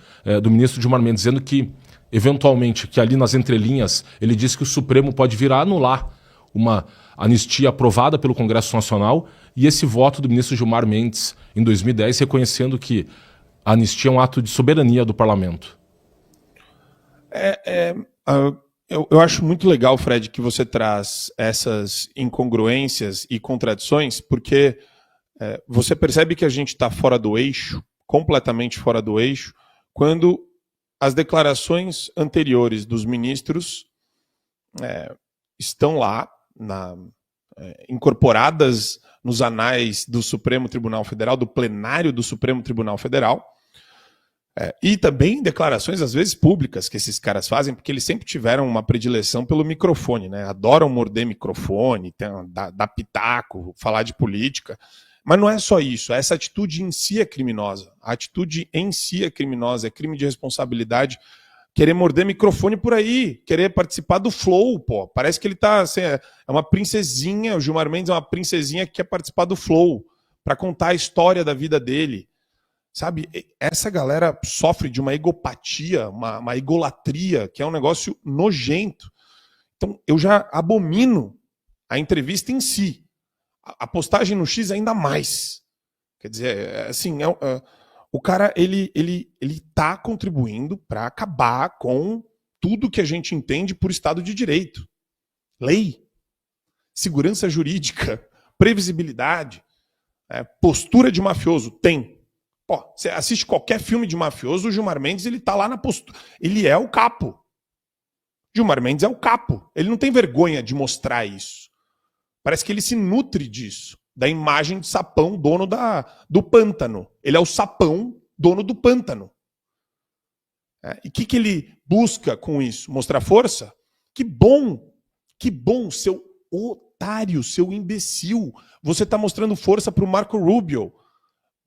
E: do ministro Gilmar Mendes, dizendo que, eventualmente, que ali nas entrelinhas, ele disse que o Supremo pode vir a anular uma anistia aprovada pelo Congresso Nacional e esse voto do ministro Gilmar Mendes em 2010 reconhecendo que a anistia é um ato de soberania do parlamento?
G: Eu acho muito legal, Fred, que você traz essas incongruências e contradições, porque você percebe que a gente está fora do eixo, completamente fora do eixo, quando as declarações anteriores dos ministros estão lá, incorporadas nos anais do Supremo Tribunal Federal, do plenário do Supremo Tribunal Federal, e também declarações, às vezes, públicas que esses caras fazem, porque eles sempre tiveram uma predileção pelo microfone, né? Adoram morder microfone, dar pitaco, falar de política. Mas não é só isso, essa atitude em si é criminosa. A atitude em si é criminosa, é crime de responsabilidade. Querer morder microfone por aí, querer participar do Flow, pô. Parece que ele tá assim, é uma princesinha, o Gilmar Mendes é uma princesinha que quer participar do Flow, para contar a história da vida dele. Sabe, essa galera sofre de uma egopatia, uma egolatria, que é um negócio nojento. Então, eu já abomino a entrevista em si. A postagem no X ainda mais. Quer dizer, assim, o cara, ele tá contribuindo para acabar com tudo que a gente entende por Estado de Direito. Lei, segurança jurídica, previsibilidade, postura de mafioso, tem. Pô, você assiste qualquer filme de mafioso, o Gilmar Mendes, ele tá lá na postura. Ele é o capo. Gilmar Mendes é o capo. Ele não tem vergonha de mostrar isso. Parece que ele se nutre disso. Da imagem de sapão, dono do pântano. Ele é o sapão, dono do pântano. E o que ele busca com isso? Mostrar força? Que bom, seu otário, seu imbecil. Você tá mostrando força pro Marco Rubio.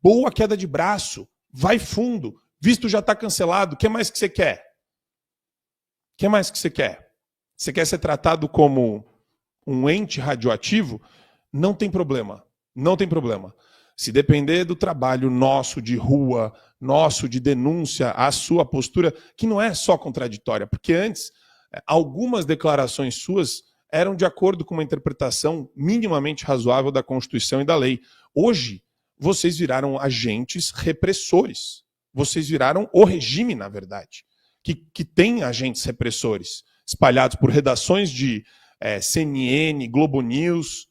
G: Boa queda de braço, vai fundo, visto já está cancelado, o que mais que você quer? O que mais que você quer? Você quer ser tratado como um ente radioativo? Não tem problema, não tem problema. Se depender do trabalho nosso de rua, nosso de denúncia, a sua postura, que não é só contraditória, porque antes algumas declarações suas eram de acordo com uma interpretação minimamente razoável da Constituição e da lei. Hoje, vocês viraram agentes repressores. Vocês viraram o regime, na verdade, que tem agentes repressores espalhados por redações de CNN, Globo News.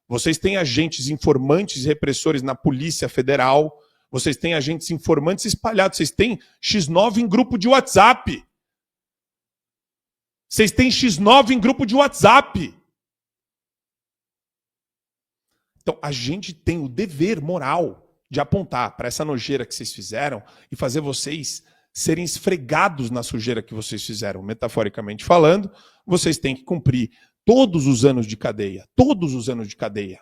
G: Vocês têm agentes informantes e repressores na Polícia Federal. Vocês têm agentes informantes espalhados. Vocês têm X9 em grupo de WhatsApp. Vocês têm X9 em grupo de WhatsApp. Então, a gente tem o dever moral de apontar para essa nojeira que vocês fizeram e fazer vocês serem esfregados na sujeira que vocês fizeram. Metaforicamente falando, vocês têm que cumprir todos os anos de cadeia. Todos os anos de cadeia.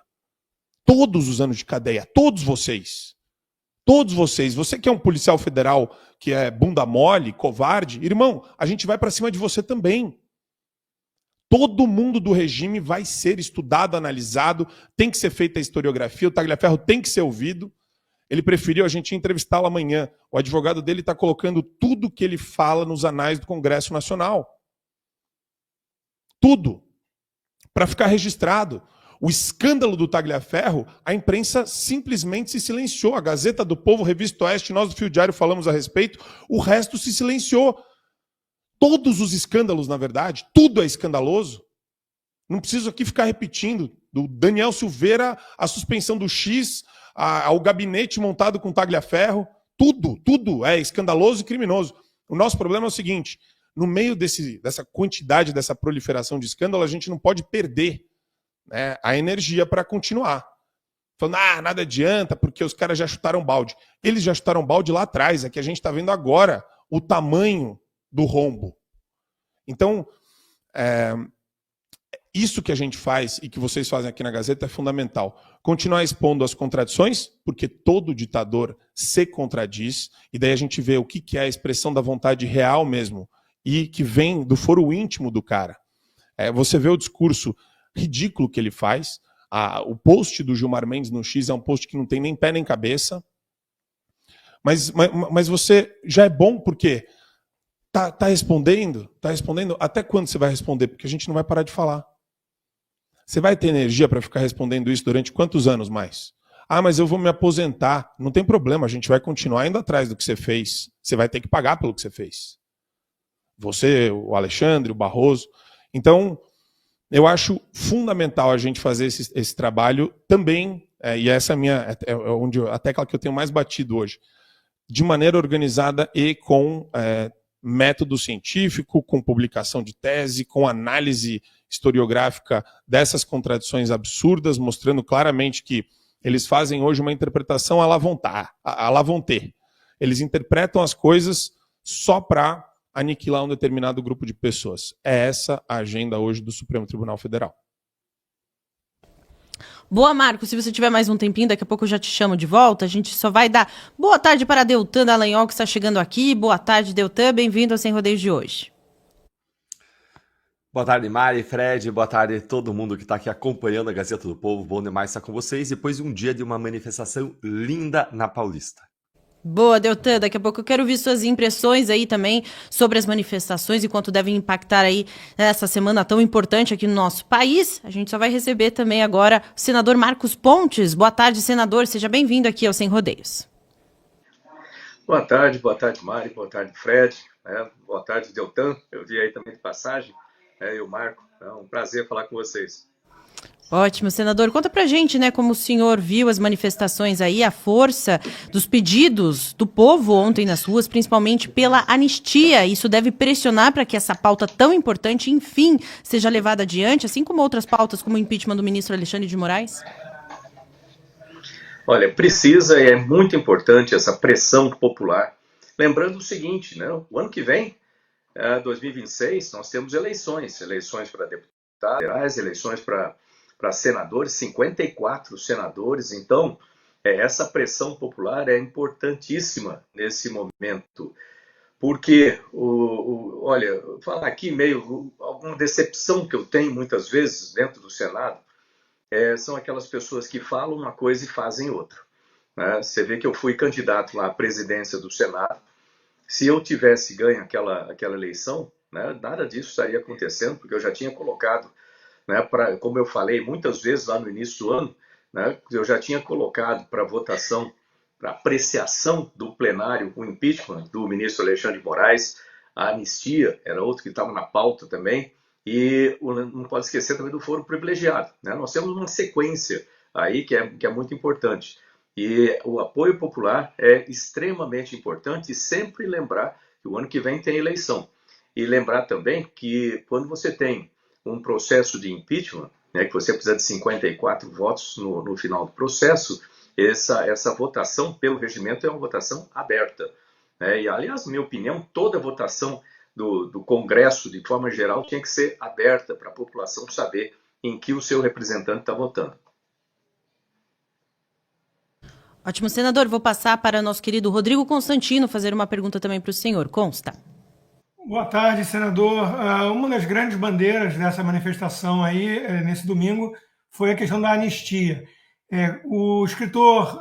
G: Todos os anos de cadeia. Todos vocês. Todos vocês. Você que é um policial federal que é bunda mole, covarde, irmão, a gente vai para cima de você também. Todo mundo do regime vai ser estudado, analisado, tem que ser feita a historiografia, o Tagliaferro tem que ser ouvido. Ele preferiu a gente entrevistá-lo amanhã. O advogado dele está colocando tudo que ele fala nos anais do Congresso Nacional. Tudo. Para ficar registrado. O escândalo do Tagliaferro, a imprensa simplesmente se silenciou. A Gazeta do Povo, Revista Oeste, nós do Fio Diário falamos a respeito, o resto se silenciou. Todos os escândalos, na verdade, tudo é escandaloso. Não preciso aqui ficar repetindo. Do Daniel Silveira, a suspensão do X, ao gabinete montado com tagliaferro, tudo é escandaloso e criminoso. O nosso problema é o seguinte, no meio dessa quantidade, dessa proliferação de escândalo, a gente não pode perder, né, a energia para continuar. Falando, nada adianta, porque os caras já chutaram balde. Eles já chutaram balde lá atrás, é que a gente está vendo agora o tamanho do rombo. Então, isso que a gente faz e que vocês fazem aqui na Gazeta é fundamental. Continuar expondo as contradições, porque todo ditador se contradiz, e daí a gente vê o que é a expressão da vontade real mesmo, e que vem do foro íntimo do cara. Você vê o discurso ridículo que ele faz. O post do Gilmar Mendes no X é um post que não tem nem pé nem cabeça. Mas você já é bom porque tá respondendo? Tá respondendo? Até quando você vai responder? Porque a gente não vai parar de falar. Você vai ter energia para ficar respondendo isso durante quantos anos mais? Mas eu vou me aposentar. Não tem problema, a gente vai continuar indo atrás do que você fez. Você vai ter que pagar pelo que você fez. Você, o Alexandre, o Barroso. Então, eu acho fundamental a gente fazer esse trabalho também, e essa é a tecla que eu tenho mais batido hoje, de maneira organizada e com método científico, com publicação de tese, com análise historiográfica dessas contradições absurdas, mostrando claramente que eles fazem hoje uma interpretação à la vontade. Eles interpretam as coisas só para aniquilar um determinado grupo de pessoas. É essa a agenda hoje do Supremo Tribunal Federal.
D: Boa, Marco. Se você tiver mais um tempinho, daqui a pouco eu já te chamo de volta. A gente só vai dar boa tarde para Deltan Dallagnol, que está chegando aqui. Boa tarde, Deltan. Bem-vindo ao Sem Rodeios de hoje.
H: Boa tarde, Mari, Fred. Boa tarde a todo mundo que está aqui acompanhando a Gazeta do Povo. Bom demais estar com vocês. Depois de um dia de uma manifestação linda na Paulista.
D: Boa, Deltan, daqui a pouco eu quero ouvir suas impressões aí também sobre as manifestações e quanto devem impactar aí essa semana tão importante aqui no nosso país. A gente só vai receber também agora o senador Marcos Pontes. Boa tarde, senador, seja bem-vindo aqui ao Sem Rodeios.
I: Boa tarde, Mari, boa tarde, Fred, boa tarde, Deltan, eu vi aí também de passagem, e o Marco, é um prazer falar com vocês.
D: Ótimo, senador. Conta pra gente, né, como o senhor viu as manifestações aí, a força dos pedidos do povo ontem nas ruas, principalmente pela anistia. Isso deve pressionar para que essa pauta tão importante, enfim, seja levada adiante, assim como outras pautas, como o impeachment do ministro Alexandre de Moraes?
I: Olha, precisa e é muito importante essa pressão popular. Lembrando o seguinte, né, o ano que vem, 2026, nós temos eleições para deputados federais, eleições para senadores, 54 senadores, então essa pressão popular é importantíssima nesse momento, porque, olha, falar aqui meio, alguma decepção que eu tenho muitas vezes dentro do Senado, são aquelas pessoas que falam uma coisa e fazem outra, né? Você vê que eu fui candidato lá à presidência do Senado, se eu tivesse ganho aquela eleição, né, nada disso estaria acontecendo, porque eu já tinha colocado, né, como eu falei muitas vezes lá no início do ano, né, eu já tinha colocado para votação, para apreciação do plenário, o impeachment do ministro Alexandre de Moraes, a anistia era outro que estava na pauta também, e não pode esquecer também do foro privilegiado, né? Nós temos uma sequência aí que é muito importante, e o apoio popular é extremamente importante, e sempre lembrar que o ano que vem tem eleição, e lembrar também que quando você tem um processo de impeachment, né, que você precisa de 54 votos no final do processo, essa votação pelo regimento é uma votação aberta, né? E, aliás, na minha opinião, toda votação do Congresso, de forma geral, tinha que ser aberta para a população saber em que o seu representante está votando.
D: Ótimo, senador. Vou passar para o nosso querido Rodrigo Constantino fazer uma pergunta também para o senhor. Consta.
F: Boa tarde, senador. Uma das grandes bandeiras dessa manifestação aí, nesse domingo, foi a questão da anistia. O escritor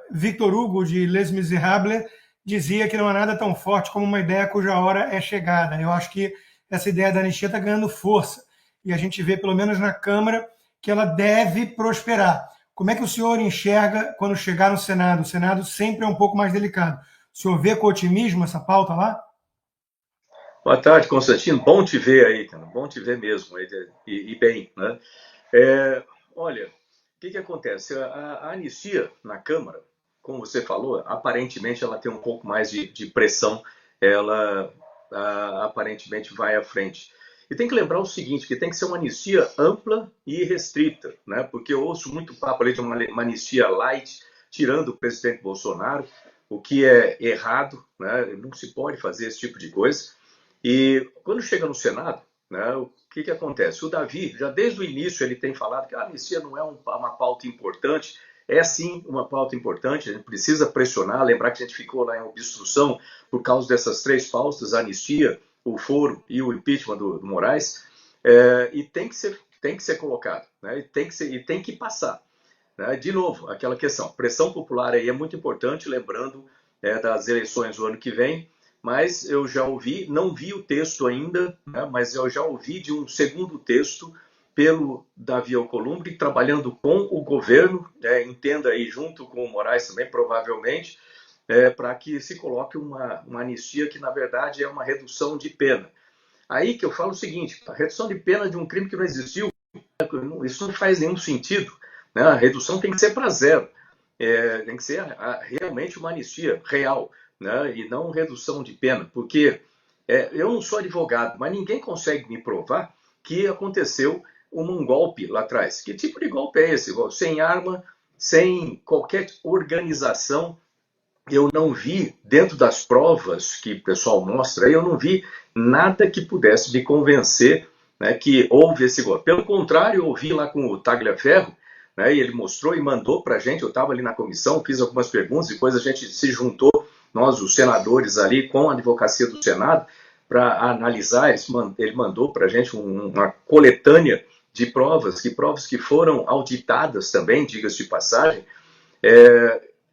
F: Victor Hugo, de Les Misérables, dizia que não há nada tão forte como uma ideia cuja hora é chegada. Eu acho que essa ideia da anistia está ganhando força. E a gente vê, pelo menos na Câmara, que ela deve prosperar. Como é que o senhor enxerga quando chegar no Senado? O Senado sempre é um pouco mais delicado. O senhor vê com otimismo essa pauta lá?
I: Boa tarde, Constantino. Bom te ver aí, cara. Bom te ver mesmo. E bem, né? Olha, o que acontece? A anistia na Câmara, como você falou, aparentemente ela tem um pouco mais de pressão, ela aparentemente vai à frente. E tem que lembrar o seguinte, que tem que ser uma anistia ampla e restrita, né? Porque eu ouço muito papo ali de uma anistia light, tirando o presidente Bolsonaro, o que é errado, né? Não se pode fazer esse tipo de coisa. E quando chega no Senado, né, o que acontece? O Davi, já desde o início, ele tem falado que a anistia não é uma pauta importante. É sim uma pauta importante, a gente precisa pressionar, lembrar que a gente ficou lá em obstrução por causa dessas 3 pautas, a anistia, o foro e o impeachment do Moraes, e tem que ser colocado, né, e tem que passar. Né? De novo, aquela questão, pressão popular aí é muito importante, lembrando das eleições do ano que vem, mas eu já ouvi, não vi o texto ainda, né, mas eu já ouvi de um segundo texto pelo Davi Alcolumbre, trabalhando com o governo, entenda aí, junto com o Moraes também, provavelmente, para que se coloque uma anistia que, na verdade, é uma redução de pena. Aí que eu falo o seguinte, a redução de pena de um crime que não existiu, isso não faz nenhum sentido. Né? A redução tem que ser para 0. Tem que ser realmente uma anistia real, né? E não redução de pena, porque eu não sou advogado, mas ninguém consegue me provar que aconteceu um golpe lá atrás. Que tipo de golpe é esse? Sem arma, sem qualquer organização. Eu não vi, dentro das provas que o pessoal mostra, eu não vi nada que pudesse me convencer, né, que houve esse golpe. Pelo contrário, eu ouvi lá com o Tagliaferro, né, e ele mostrou e mandou para a gente, eu estava ali na comissão, fiz algumas perguntas, depois a gente se juntou, nós, os senadores ali, com a advocacia do Senado, para analisar. Ele mandou para a gente uma coletânea de provas que foram auditadas também, diga-se de passagem.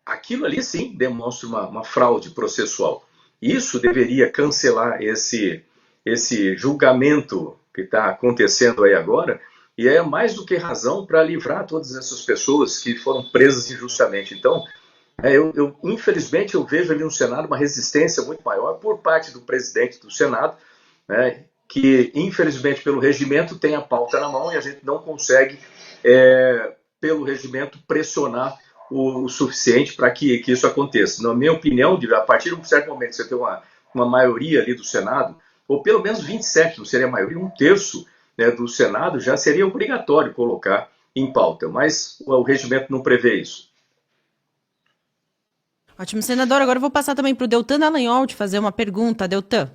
I: Aquilo ali, sim, demonstra uma fraude processual. Isso deveria cancelar esse julgamento que está acontecendo aí agora, e é mais do que razão para livrar todas essas pessoas que foram presas injustamente. Então, infelizmente, eu vejo ali no Senado uma resistência muito maior por parte do presidente do Senado, né, que, infelizmente, pelo regimento, tem a pauta na mão e a gente não consegue, pelo regimento, pressionar o suficiente para que isso aconteça. Na minha opinião, a partir de um certo momento, você tem uma maioria ali do Senado, ou pelo menos 27, não seria a maioria, 1/3, né, do Senado, já seria obrigatório colocar em pauta, mas o regimento não prevê isso.
D: Ótimo, senador. Agora eu vou passar também para o Deltan Dallagnol te fazer uma pergunta. Deltan.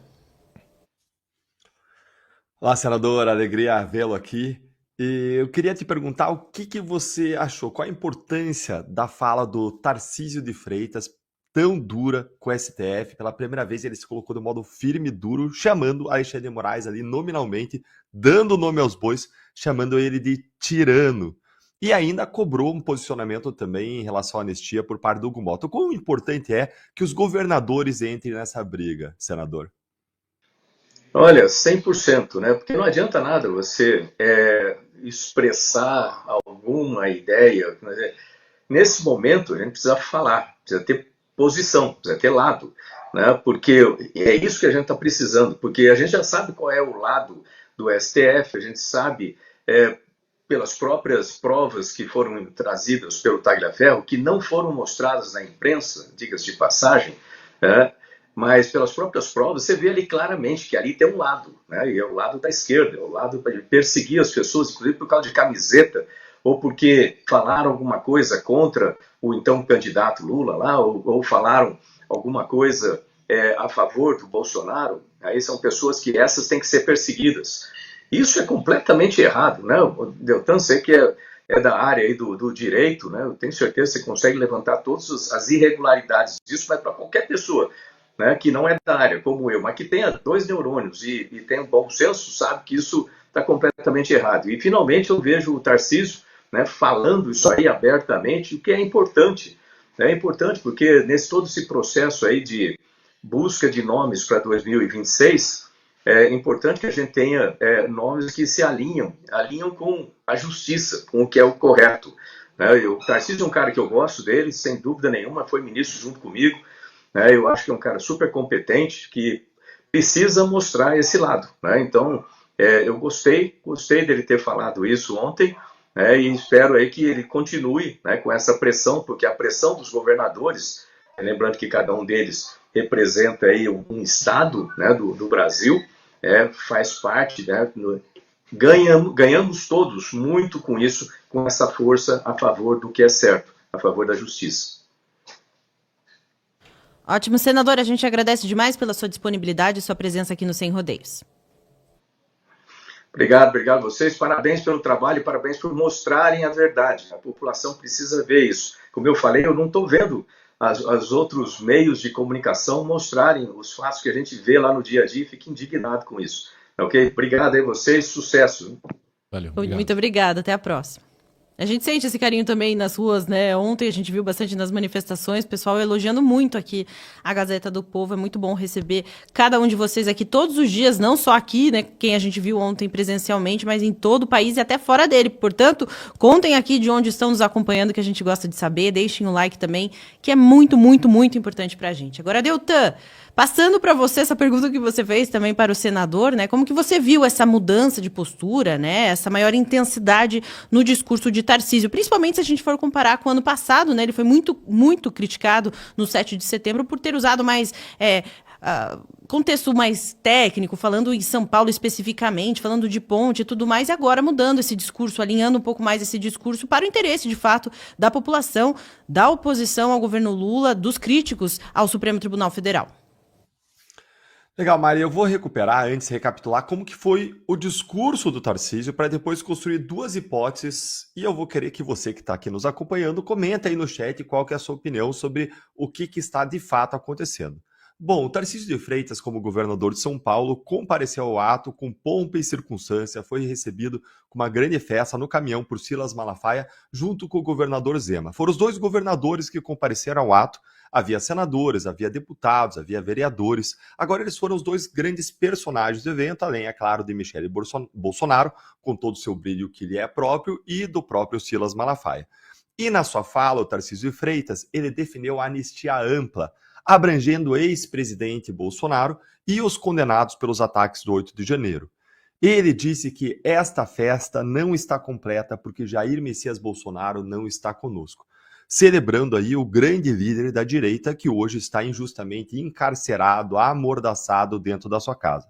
H: Olá, senador, alegria vê-lo aqui. E eu queria te perguntar o que você achou, qual a importância da fala do Tarcísio de Freitas, tão dura com o STF. Pela primeira vez ele se colocou de modo firme e duro, chamando Alexandre de Moraes ali nominalmente, dando nome aos bois, chamando ele de tirano. E ainda cobrou um posicionamento também em relação à anistia por parte do Hugo Mota. Quão importante é que os governadores entrem nessa briga, senador?
I: Olha, 100%, né? Porque não adianta nada você expressar alguma ideia. Nesse momento, a gente precisa falar, precisa ter posição, precisa ter lado, né? Porque é isso que a gente está precisando, porque a gente já sabe qual é o lado do STF, a gente sabe, pelas próprias provas que foram trazidas pelo Tagliaferro, que não foram mostradas na imprensa, diga-se de passagem, né? Mas pelas próprias provas, você vê ali claramente que ali tem um lado, né? E é o lado da esquerda, é o lado de perseguir as pessoas, inclusive por causa de camiseta, ou porque falaram alguma coisa contra o então candidato Lula lá, ou falaram alguma coisa a favor do Bolsonaro. Aí são pessoas que essas têm que ser perseguidas. Isso é completamente errado, né? O Deltan, sei que é da área aí do direito, né? Eu tenho certeza que você consegue levantar todas as irregularidades disso, mas para qualquer pessoa, né, que não é da área, como eu, mas que tenha 2 neurônios e tenha um bom senso, sabe que isso está completamente errado. E, finalmente, eu vejo o Tarcísio, né, falando isso aí abertamente, o que é importante. É importante porque todo esse processo aí de busca de nomes para 2026, é importante que a gente tenha nomes que se alinham com a justiça, com o que é o correto. Né? O Tarcísio é um cara que eu gosto dele, sem dúvida nenhuma, foi ministro junto comigo. Eu acho que é um cara super competente, que precisa mostrar esse lado, né? Então, eu gostei dele ter falado isso ontem, né? E espero aí que ele continue, né, com essa pressão, porque a pressão dos governadores, lembrando que cada um deles representa aí um estado, né, do Brasil, faz parte, né? Ganhamos todos muito com isso, com essa força a favor do que é certo, a favor da justiça.
D: Ótimo, senador, a gente agradece demais pela sua disponibilidade e sua presença aqui no Sem Rodeios.
I: Obrigado a vocês, parabéns pelo trabalho e parabéns por mostrarem a verdade. A população precisa ver isso. Como eu falei, eu não estou vendo os outros meios de comunicação mostrarem os fatos que a gente vê lá no dia a dia e fico indignado com isso. Ok? Obrigado aí a vocês, sucesso.
E: Valeu, obrigado.
D: Muito obrigada, até a próxima. A gente sente esse carinho também nas ruas, né? Ontem a gente viu bastante nas manifestações, pessoal elogiando muito aqui a Gazeta do Povo. É muito bom receber cada um de vocês aqui todos os dias, não só aqui, né? Quem a gente viu ontem presencialmente, mas em todo o país e até fora dele. Portanto, contem aqui de onde estão nos acompanhando, que a gente gosta de saber. Deixem o like também, que é muito, muito, muito importante pra gente. Agora, Deltan, passando para você essa pergunta que você fez também para o senador, né? Como que você viu essa mudança de postura, né? Essa maior intensidade no discurso de Tarcísio, principalmente se a gente for comparar com o ano passado, né? Ele foi muito, muito criticado no 7 de setembro por ter usado mais contexto mais técnico, falando em São Paulo especificamente, falando de ponte e tudo mais, e agora mudando esse discurso, alinhando um pouco mais esse discurso para o interesse, de fato, da população, da oposição ao governo Lula, dos críticos ao Supremo Tribunal Federal.
H: Legal, Maria, eu vou recuperar, antes recapitular como que foi o discurso do Tarcísio para depois construir duas hipóteses e eu vou querer que você que está aqui nos acompanhando comenta aí no chat qual que é a sua opinião sobre o que está de fato acontecendo. Bom, o Tarcísio de Freitas, como governador de São Paulo, compareceu ao ato com pompa e circunstância, foi recebido com uma grande festa no caminhão por Silas Malafaia, junto com o governador Zema. Foram os dois governadores que compareceram ao ato. Havia senadores, havia deputados, havia vereadores. Agora eles foram os dois grandes personagens do evento, além, é claro, de Michele Bolsonaro, com todo o seu brilho que lhe é próprio, e do próprio Silas Malafaia. E na sua fala, o Tarcísio de Freitas, ele definiu a anistia ampla, abrangendo o ex-presidente Bolsonaro e os condenados pelos ataques do 8 de janeiro. Ele disse que esta festa não está completa porque Jair Messias Bolsonaro não está conosco, celebrando aí o grande líder da direita que hoje está injustamente encarcerado, amordaçado dentro da sua casa.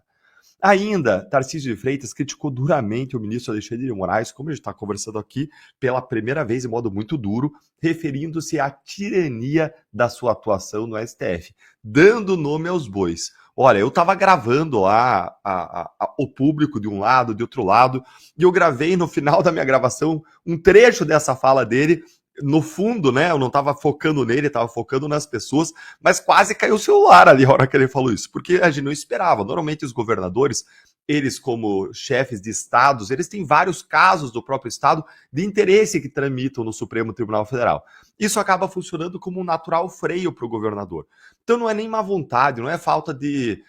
H: Ainda, Tarcísio de Freitas criticou duramente o ministro Alexandre de Moraes, como a gente está conversando aqui, pela primeira vez de modo muito duro, referindo-se à tirania da sua atuação no STF, dando nome aos bois. Olha, eu estava gravando lá o público de um lado, de outro lado, e eu gravei no final da minha gravação um trecho dessa fala dele. No fundo, né, eu não estava focando nele, estava focando nas pessoas, mas quase caiu o celular ali a hora que ele falou isso, porque a gente não esperava. Normalmente os governadores, eles como chefes de estados, eles têm vários casos do próprio estado de interesse que tramitam no Supremo Tribunal Federal. Isso acaba funcionando como um natural freio para o governador. Então não é nem má vontade, não é falta de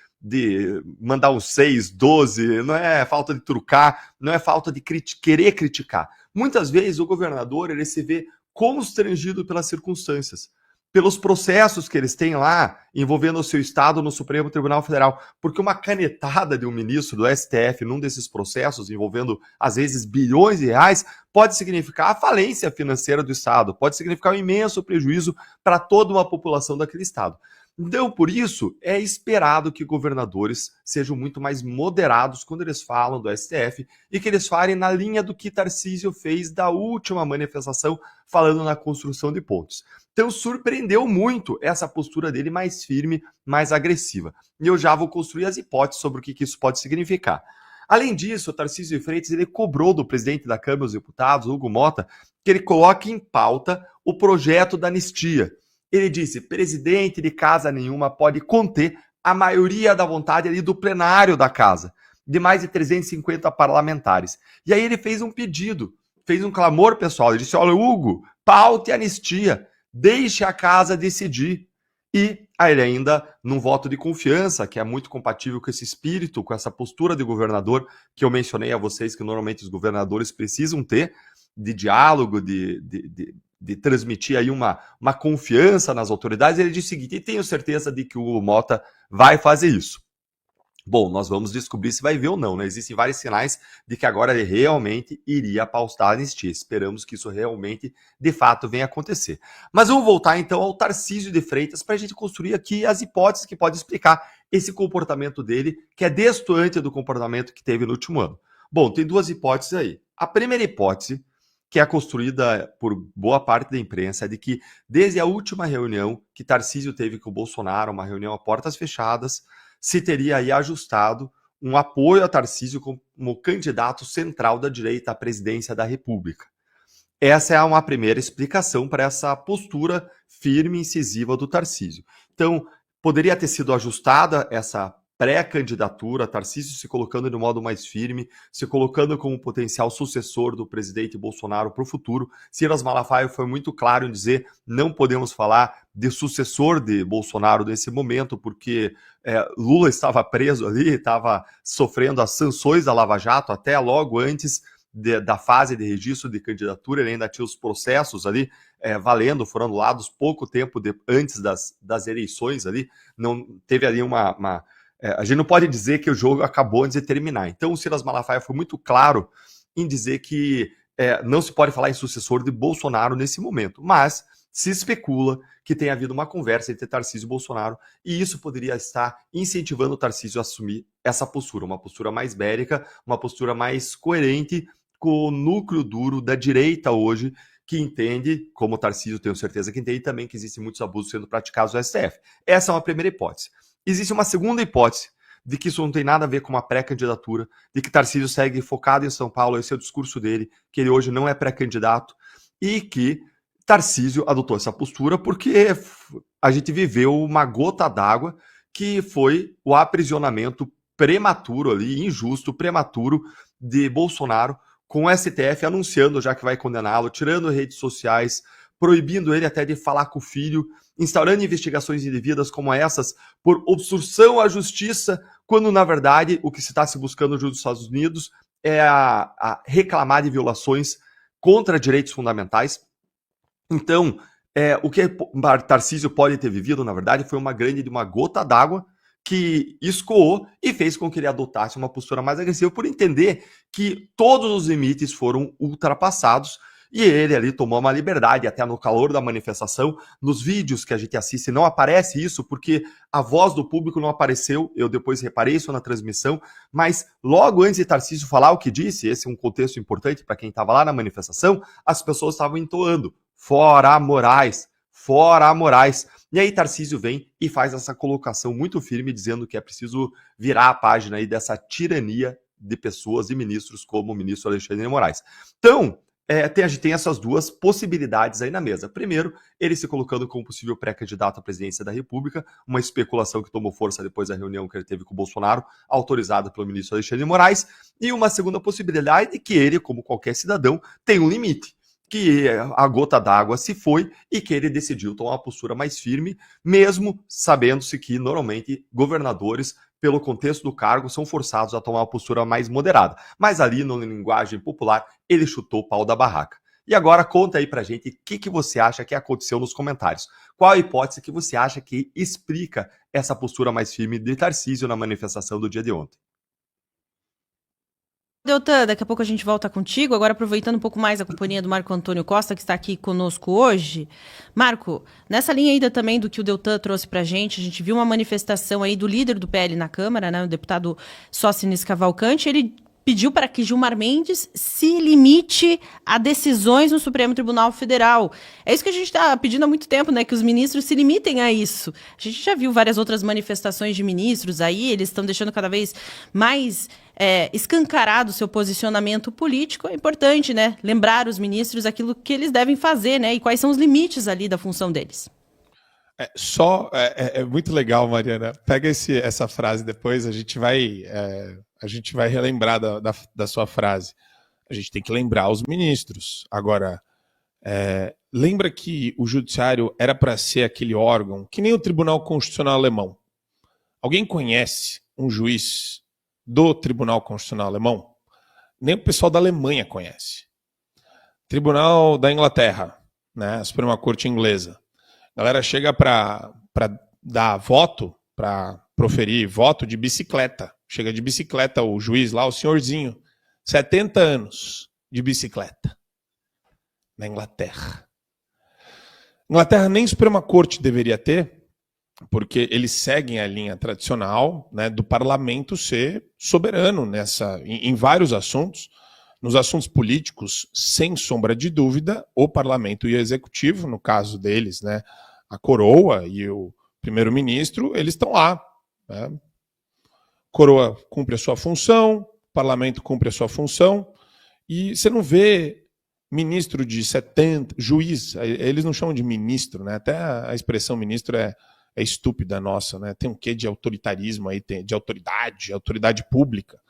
H: mandar um 6, 12, não é falta de trucar, não é falta de querer criticar. Muitas vezes o governador, ele se vê constrangido pelas circunstâncias, pelos processos que eles têm lá envolvendo o seu estado no Supremo Tribunal Federal, porque uma canetada de um ministro do STF num desses processos envolvendo, às vezes, bilhões de reais, pode significar a falência financeira do estado, pode significar um imenso prejuízo para toda uma população daquele estado. Então, por isso, é esperado que governadores sejam muito mais moderados quando eles falam do STF e que eles falem na linha do que Tarcísio fez da última manifestação, falando na construção de pontes. Então, surpreendeu muito essa postura dele mais firme, mais agressiva. E eu já vou construir as hipóteses sobre o que isso pode significar. Além disso, o Tarcísio de Freitas ele cobrou do presidente da Câmara dos Deputados, Hugo Motta, que ele coloque em pauta o projeto da anistia. Ele disse, presidente de casa nenhuma pode conter a maioria da vontade ali do plenário da casa, de mais de 350 parlamentares. E aí ele fez um pedido, fez um clamor, pessoal. Ele disse, olha, Hugo, paute a anistia, deixe a casa decidir. E aí ele ainda, num voto de confiança, que é muito compatível com esse espírito, com essa postura de governador, que eu mencionei a vocês que normalmente os governadores precisam ter, de diálogo, de transmitir aí uma confiança nas autoridades, ele disse o seguinte, e tenho certeza de que o Mota vai fazer isso. Bom, nós vamos descobrir se vai ver ou não, né? Existem vários sinais de que agora ele realmente iria pautar a anistia. Esperamos que isso realmente, de fato, venha acontecer. Mas vamos voltar então ao Tarcísio de Freitas para a gente construir aqui as hipóteses que podem explicar esse comportamento dele, que é destoante do comportamento que teve no último ano. Bom, tem duas hipóteses aí. A primeira hipótese, que é construída por boa parte da imprensa, é de que desde a última reunião que Tarcísio teve com o Bolsonaro, uma reunião a portas fechadas, se teria aí ajustado um apoio a Tarcísio como candidato central da direita à presidência da República. Essa é uma primeira explicação para essa postura firme e incisiva do Tarcísio. Então, poderia ter sido ajustada essa pré-candidatura, Tarcísio se colocando de um modo mais firme, se colocando como potencial sucessor do presidente Bolsonaro para o futuro. Silas Malafaia foi muito claro em dizer: não podemos falar de sucessor de Bolsonaro nesse momento, porque Lula estava preso ali, estava sofrendo as sanções da Lava Jato até logo antes da fase de registro de candidatura. Ele ainda tinha os processos ali valendo, foram anulados pouco tempo antes das eleições ali, não teve ali a gente não pode dizer que o jogo acabou antes de terminar. Então o Silas Malafaia foi muito claro em dizer que não se pode falar em sucessor de Bolsonaro nesse momento, mas se especula que tenha havido uma conversa entre Tarcísio e Bolsonaro, e isso poderia estar incentivando o Tarcísio a assumir essa postura, uma postura mais bélica, uma postura mais coerente com o núcleo duro da direita hoje, que entende, como o Tarcísio tenho certeza que entende, também que existem muitos abusos sendo praticados no STF. Essa é uma primeira hipótese. Existe uma segunda hipótese de que isso não tem nada a ver com uma pré-candidatura, de que Tarcísio segue focado em São Paulo, esse é o discurso dele, que ele hoje não é pré-candidato, e que Tarcísio adotou essa postura porque a gente viveu uma gota d'água, que foi o aprisionamento prematuro ali, injusto, prematuro, de Bolsonaro, com o STF anunciando já que vai condená-lo, tirando redes sociais, proibindo ele até de falar com o filho, instaurando investigações indevidas como essas por obstrução à justiça, quando na verdade o que se está se buscando junto dos Estados Unidos é a reclamar de violações contra direitos fundamentais. Então, o que Tarcísio pode ter vivido, na verdade, foi uma gota d'água que escoou e fez com que ele adotasse uma postura mais agressiva por entender que todos os limites foram ultrapassados. E ele ali tomou uma liberdade, até no calor da manifestação. Nos vídeos que a gente assiste não aparece isso, porque a voz do público não apareceu. Eu depois reparei isso na transmissão. Mas logo antes de Tarcísio falar o que disse, esse é um contexto importante para quem estava lá na manifestação, as pessoas estavam entoando: fora Moraes, fora Moraes. E aí Tarcísio vem e faz essa colocação muito firme, dizendo que é preciso virar a página aí dessa tirania de pessoas e ministros como o ministro Alexandre de Moraes. Então, a gente tem essas duas possibilidades aí na mesa. Primeiro, ele se colocando como possível pré-candidato à presidência da República, uma especulação que tomou força depois da reunião que ele teve com o Bolsonaro, autorizada pelo ministro Alexandre de Moraes, e uma segunda possibilidade de que ele, como qualquer cidadão, tem um limite, que a gota d'água se foi e que ele decidiu tomar uma postura mais firme, mesmo sabendo-se que, normalmente, governadores, pelo contexto do cargo, são forçados a tomar uma postura mais moderada. Mas ali, na linguagem popular, ele chutou o pau da barraca. E agora conta aí pra gente o que você acha que aconteceu nos comentários. Qual a hipótese que você acha que explica essa postura mais firme de Tarcísio na manifestação do dia de ontem?
D: Deltan, daqui a pouco a gente volta contigo, agora aproveitando um pouco mais a companhia do Marco Antônio Costa, que está aqui conosco hoje. Marco, nessa linha ainda também do que o Deltan trouxe pra gente, a gente viu uma manifestação aí do líder do PL na Câmara, né, o deputado Sócrates Cavalcante. Ele pediu para que Gilmar Mendes se limite a decisões no Supremo Tribunal Federal. É isso que a gente está pedindo há muito tempo, né? Que os ministros se limitem a isso. A gente já viu várias outras manifestações de ministros aí, eles estão deixando cada vez mais escancarado o seu posicionamento político. É importante, né? Lembrar os ministros aquilo que eles devem fazer, né? E quais são os limites ali da função deles.
G: É muito legal, Mariana. Pega essa frase depois, a gente vai relembrar da sua frase. A gente tem que lembrar os ministros. Agora, lembra que o judiciário era para ser aquele órgão que nem o Tribunal Constitucional Alemão. Alguém conhece um juiz do Tribunal Constitucional Alemão? Nem o pessoal da Alemanha conhece. Tribunal da Inglaterra, né? A Suprema Corte Inglesa. A galera chega para dar voto, para proferir voto de bicicleta. Chega de bicicleta o juiz lá, o senhorzinho, 70 anos de bicicleta, na Inglaterra. Inglaterra nem Suprema Corte deveria ter, porque eles seguem a linha tradicional, né, do parlamento ser soberano em vários assuntos. Nos assuntos políticos, sem sombra de dúvida, o parlamento e o executivo, no caso deles, né, a coroa e o primeiro-ministro, eles estão lá. Né? Coroa cumpre a sua função, o parlamento cumpre a sua função, e você não vê ministro de 70, juiz, eles não chamam de ministro, né? Até a expressão ministro é estúpida nossa, né? Tem um quê de autoritarismo aí, de autoridade pública,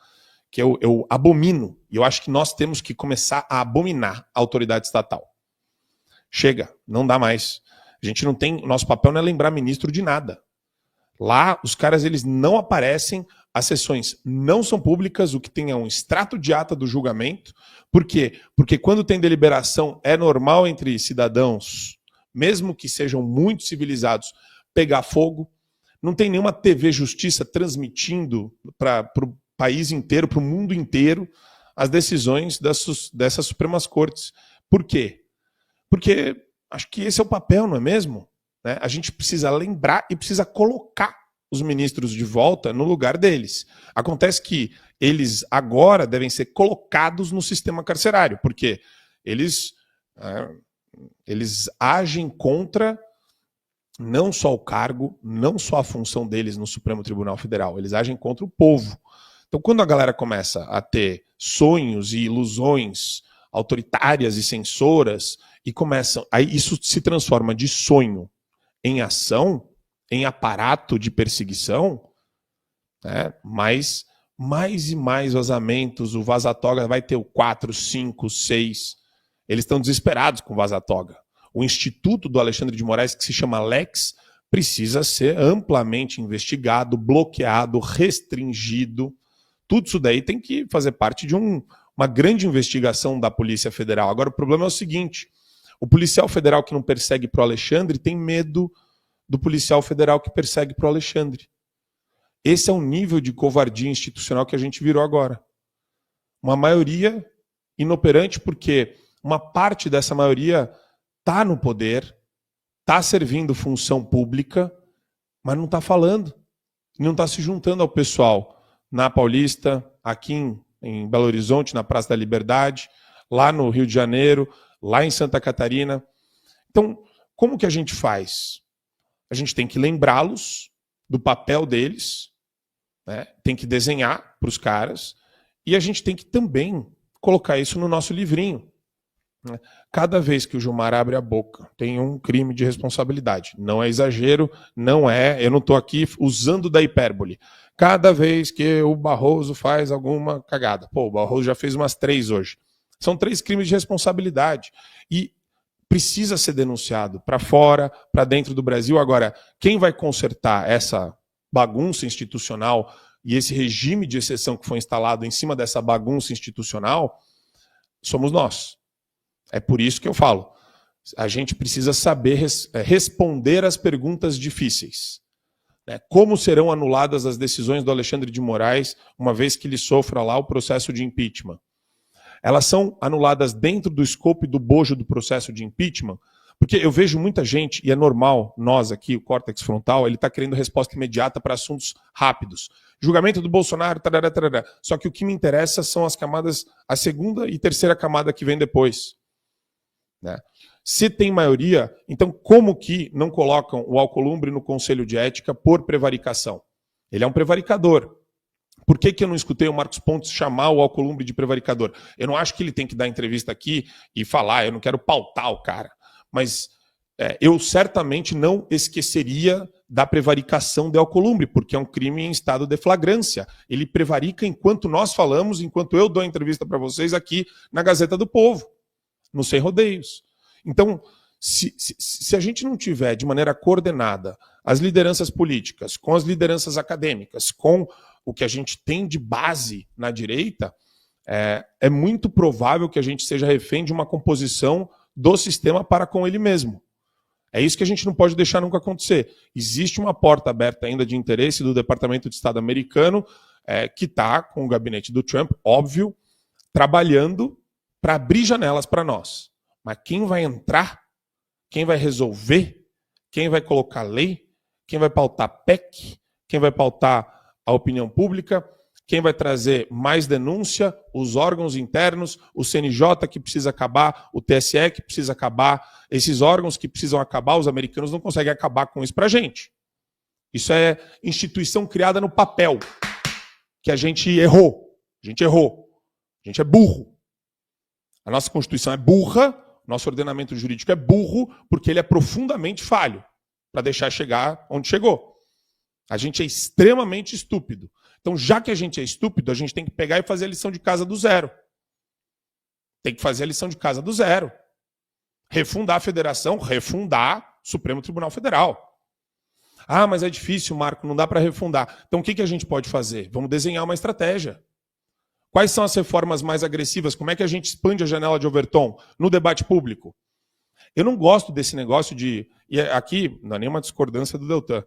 G: que eu abomino, e eu acho que nós temos que começar a abominar a autoridade estatal. Chega, não dá mais. A gente não tem, nosso papel não é lembrar ministro de nada. Lá, os caras, eles não aparecem, as sessões não são públicas, o que tem é um extrato de ata do julgamento. Por quê? Porque quando tem deliberação, é normal entre cidadãos, mesmo que sejam muito civilizados, pegar fogo. Não tem nenhuma TV Justiça transmitindo para o país inteiro, para o mundo inteiro, as decisões dessas Supremas Cortes. Por quê? Porque acho que esse é o papel, não é mesmo? Né? A gente precisa lembrar e precisa colocar os ministros de volta no lugar deles. Acontece que eles agora devem ser colocados no sistema carcerário, porque eles agem contra não só o cargo, não só a função deles no Supremo Tribunal Federal, eles agem contra o povo. Então, quando a galera começa a ter sonhos e ilusões autoritárias e censoras, e começam, aí isso se transforma de sonho em ação, em aparato de perseguição, né? Mais e mais vazamentos, o Vaza-Toga vai ter o 4, 5, 6. Eles estão desesperados com o Vaza-Toga. O instituto do Alexandre de Moraes, que se chama Lex, precisa ser amplamente investigado, bloqueado, restringido. Tudo isso daí tem que fazer parte de uma grande investigação da Polícia Federal. Agora, o problema é o seguinte: o policial federal que não persegue pro Alexandre tem medo do policial federal que persegue pro Alexandre. Esse é o nível de covardia institucional que a gente virou agora. Uma maioria inoperante, porque uma parte dessa maioria está no poder, está servindo função pública, mas não está falando, não está se juntando ao pessoal na Paulista, aqui em Belo Horizonte, na Praça da Liberdade, lá no Rio de Janeiro, lá em Santa Catarina. Então, como que a gente faz? A gente tem que lembrá-los do papel deles, né? Tem que desenhar para os caras, e a gente tem que também colocar isso no nosso livrinho. Né? Cada vez que o Gilmar abre a boca, tem um crime de responsabilidade. Não é exagero, não é, eu não estou aqui usando da hipérbole. Cada vez que o Barroso faz alguma cagada, o Barroso já fez umas 3 hoje. São 3 crimes de responsabilidade. E precisa ser denunciado para fora, para dentro do Brasil. Agora, quem vai consertar essa bagunça institucional e esse regime de exceção que foi instalado em cima dessa bagunça institucional somos nós. É por isso que eu falo, a gente precisa saber responder às perguntas difíceis. Né? Como serão anuladas as decisões do Alexandre de Moraes, uma vez que ele sofra lá o processo de impeachment? Elas são anuladas dentro do escopo e do bojo do processo de impeachment, porque eu vejo muita gente, e é normal, nós aqui, o córtex frontal, ele está querendo resposta imediata para assuntos rápidos. Julgamento do Bolsonaro, tarará, tarará. Só que o que me interessa são as camadas, a segunda e terceira camada que vem depois. Né? Se tem maioria, então como que não colocam o Alcolumbre no Conselho de Ética por prevaricação? Ele é um prevaricador. Por que eu não escutei o Marcos Pontes chamar o Alcolumbre de prevaricador? Eu não acho que ele tem que dar entrevista aqui e falar, eu não quero pautar o cara. Mas eu certamente não esqueceria da prevaricação de Alcolumbre, porque é um crime em estado de flagrância. Ele prevarica enquanto nós falamos, enquanto eu dou a entrevista para vocês aqui na Gazeta do Povo, no Sem Rodeios. Então, se a gente não tiver de maneira coordenada as lideranças políticas, com as lideranças acadêmicas, com o que a gente tem de base na direita, é muito provável que a gente seja refém de uma composição do sistema para com ele mesmo. É isso que a gente não pode deixar nunca acontecer. Existe uma porta aberta ainda de interesse do Departamento de Estado americano que está com o gabinete do Trump, óbvio, trabalhando para abrir janelas para nós. Mas quem vai entrar, quem vai resolver, quem vai colocar lei, quem vai pautar PEC, quem vai pautar a opinião pública, quem vai trazer mais denúncia, os órgãos internos, o CNJ que precisa acabar, o TSE que precisa acabar, esses órgãos que precisam acabar, os americanos não conseguem acabar com isso para a gente. Isso é instituição criada no papel, que a gente errou. A gente errou. A gente é burro. A nossa Constituição é burra, nosso ordenamento jurídico é burro, porque ele é profundamente falho, para deixar chegar onde chegou. A gente é extremamente estúpido. Então, já que a gente é estúpido, a gente tem que pegar e fazer a lição de casa do zero. Tem que fazer a lição de casa do zero. Refundar a federação, refundar o Supremo Tribunal Federal. Ah, mas é difícil, Marco, não dá para refundar. Então, o que a gente pode fazer? Vamos desenhar uma estratégia. Quais são as reformas mais agressivas? Como é que a gente expande a janela de Overton no debate público? Eu não gosto desse negócio de... E aqui, não é nenhuma discordância do Deltan,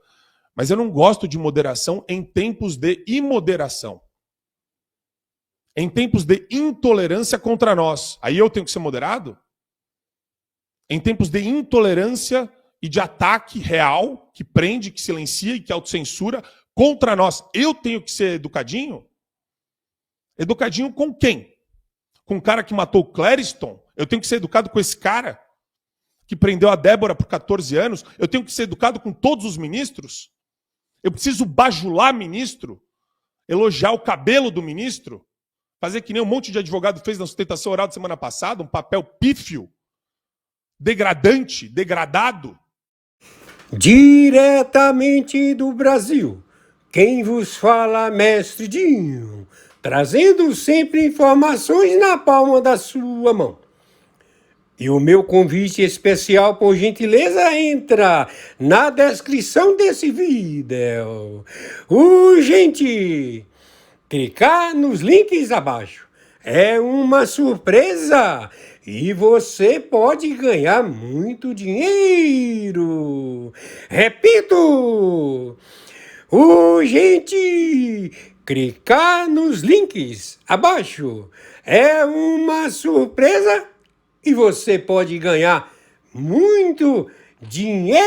G: mas eu não gosto de moderação em tempos de imoderação. Em tempos de intolerância contra nós. Aí eu tenho que ser moderado? Em tempos de intolerância e de ataque real, que prende, que silencia e que autocensura contra nós, eu tenho que ser educadinho? Educadinho com quem? Com o cara que matou o Clériston? Eu tenho que ser educado com esse cara que prendeu a Débora por 14 anos? Eu tenho que ser educado com todos os ministros? Eu preciso bajular ministro? Elogiar o cabelo do ministro? Fazer que nem um monte de advogado fez na sustentação oral de semana passada? Um papel pífio? Degradante? Degradado?
A: Diretamente do Brasil, quem vos fala, mestre Dinho, trazendo sempre informações na palma da sua mão. E o meu convite especial, por gentileza, entra na descrição desse vídeo. Urgente! Clicar nos links abaixo. É uma surpresa e você pode ganhar muito dinheiro. Repito! Urgente! Clicar nos links abaixo. É uma surpresa e você pode ganhar muito dinheiro.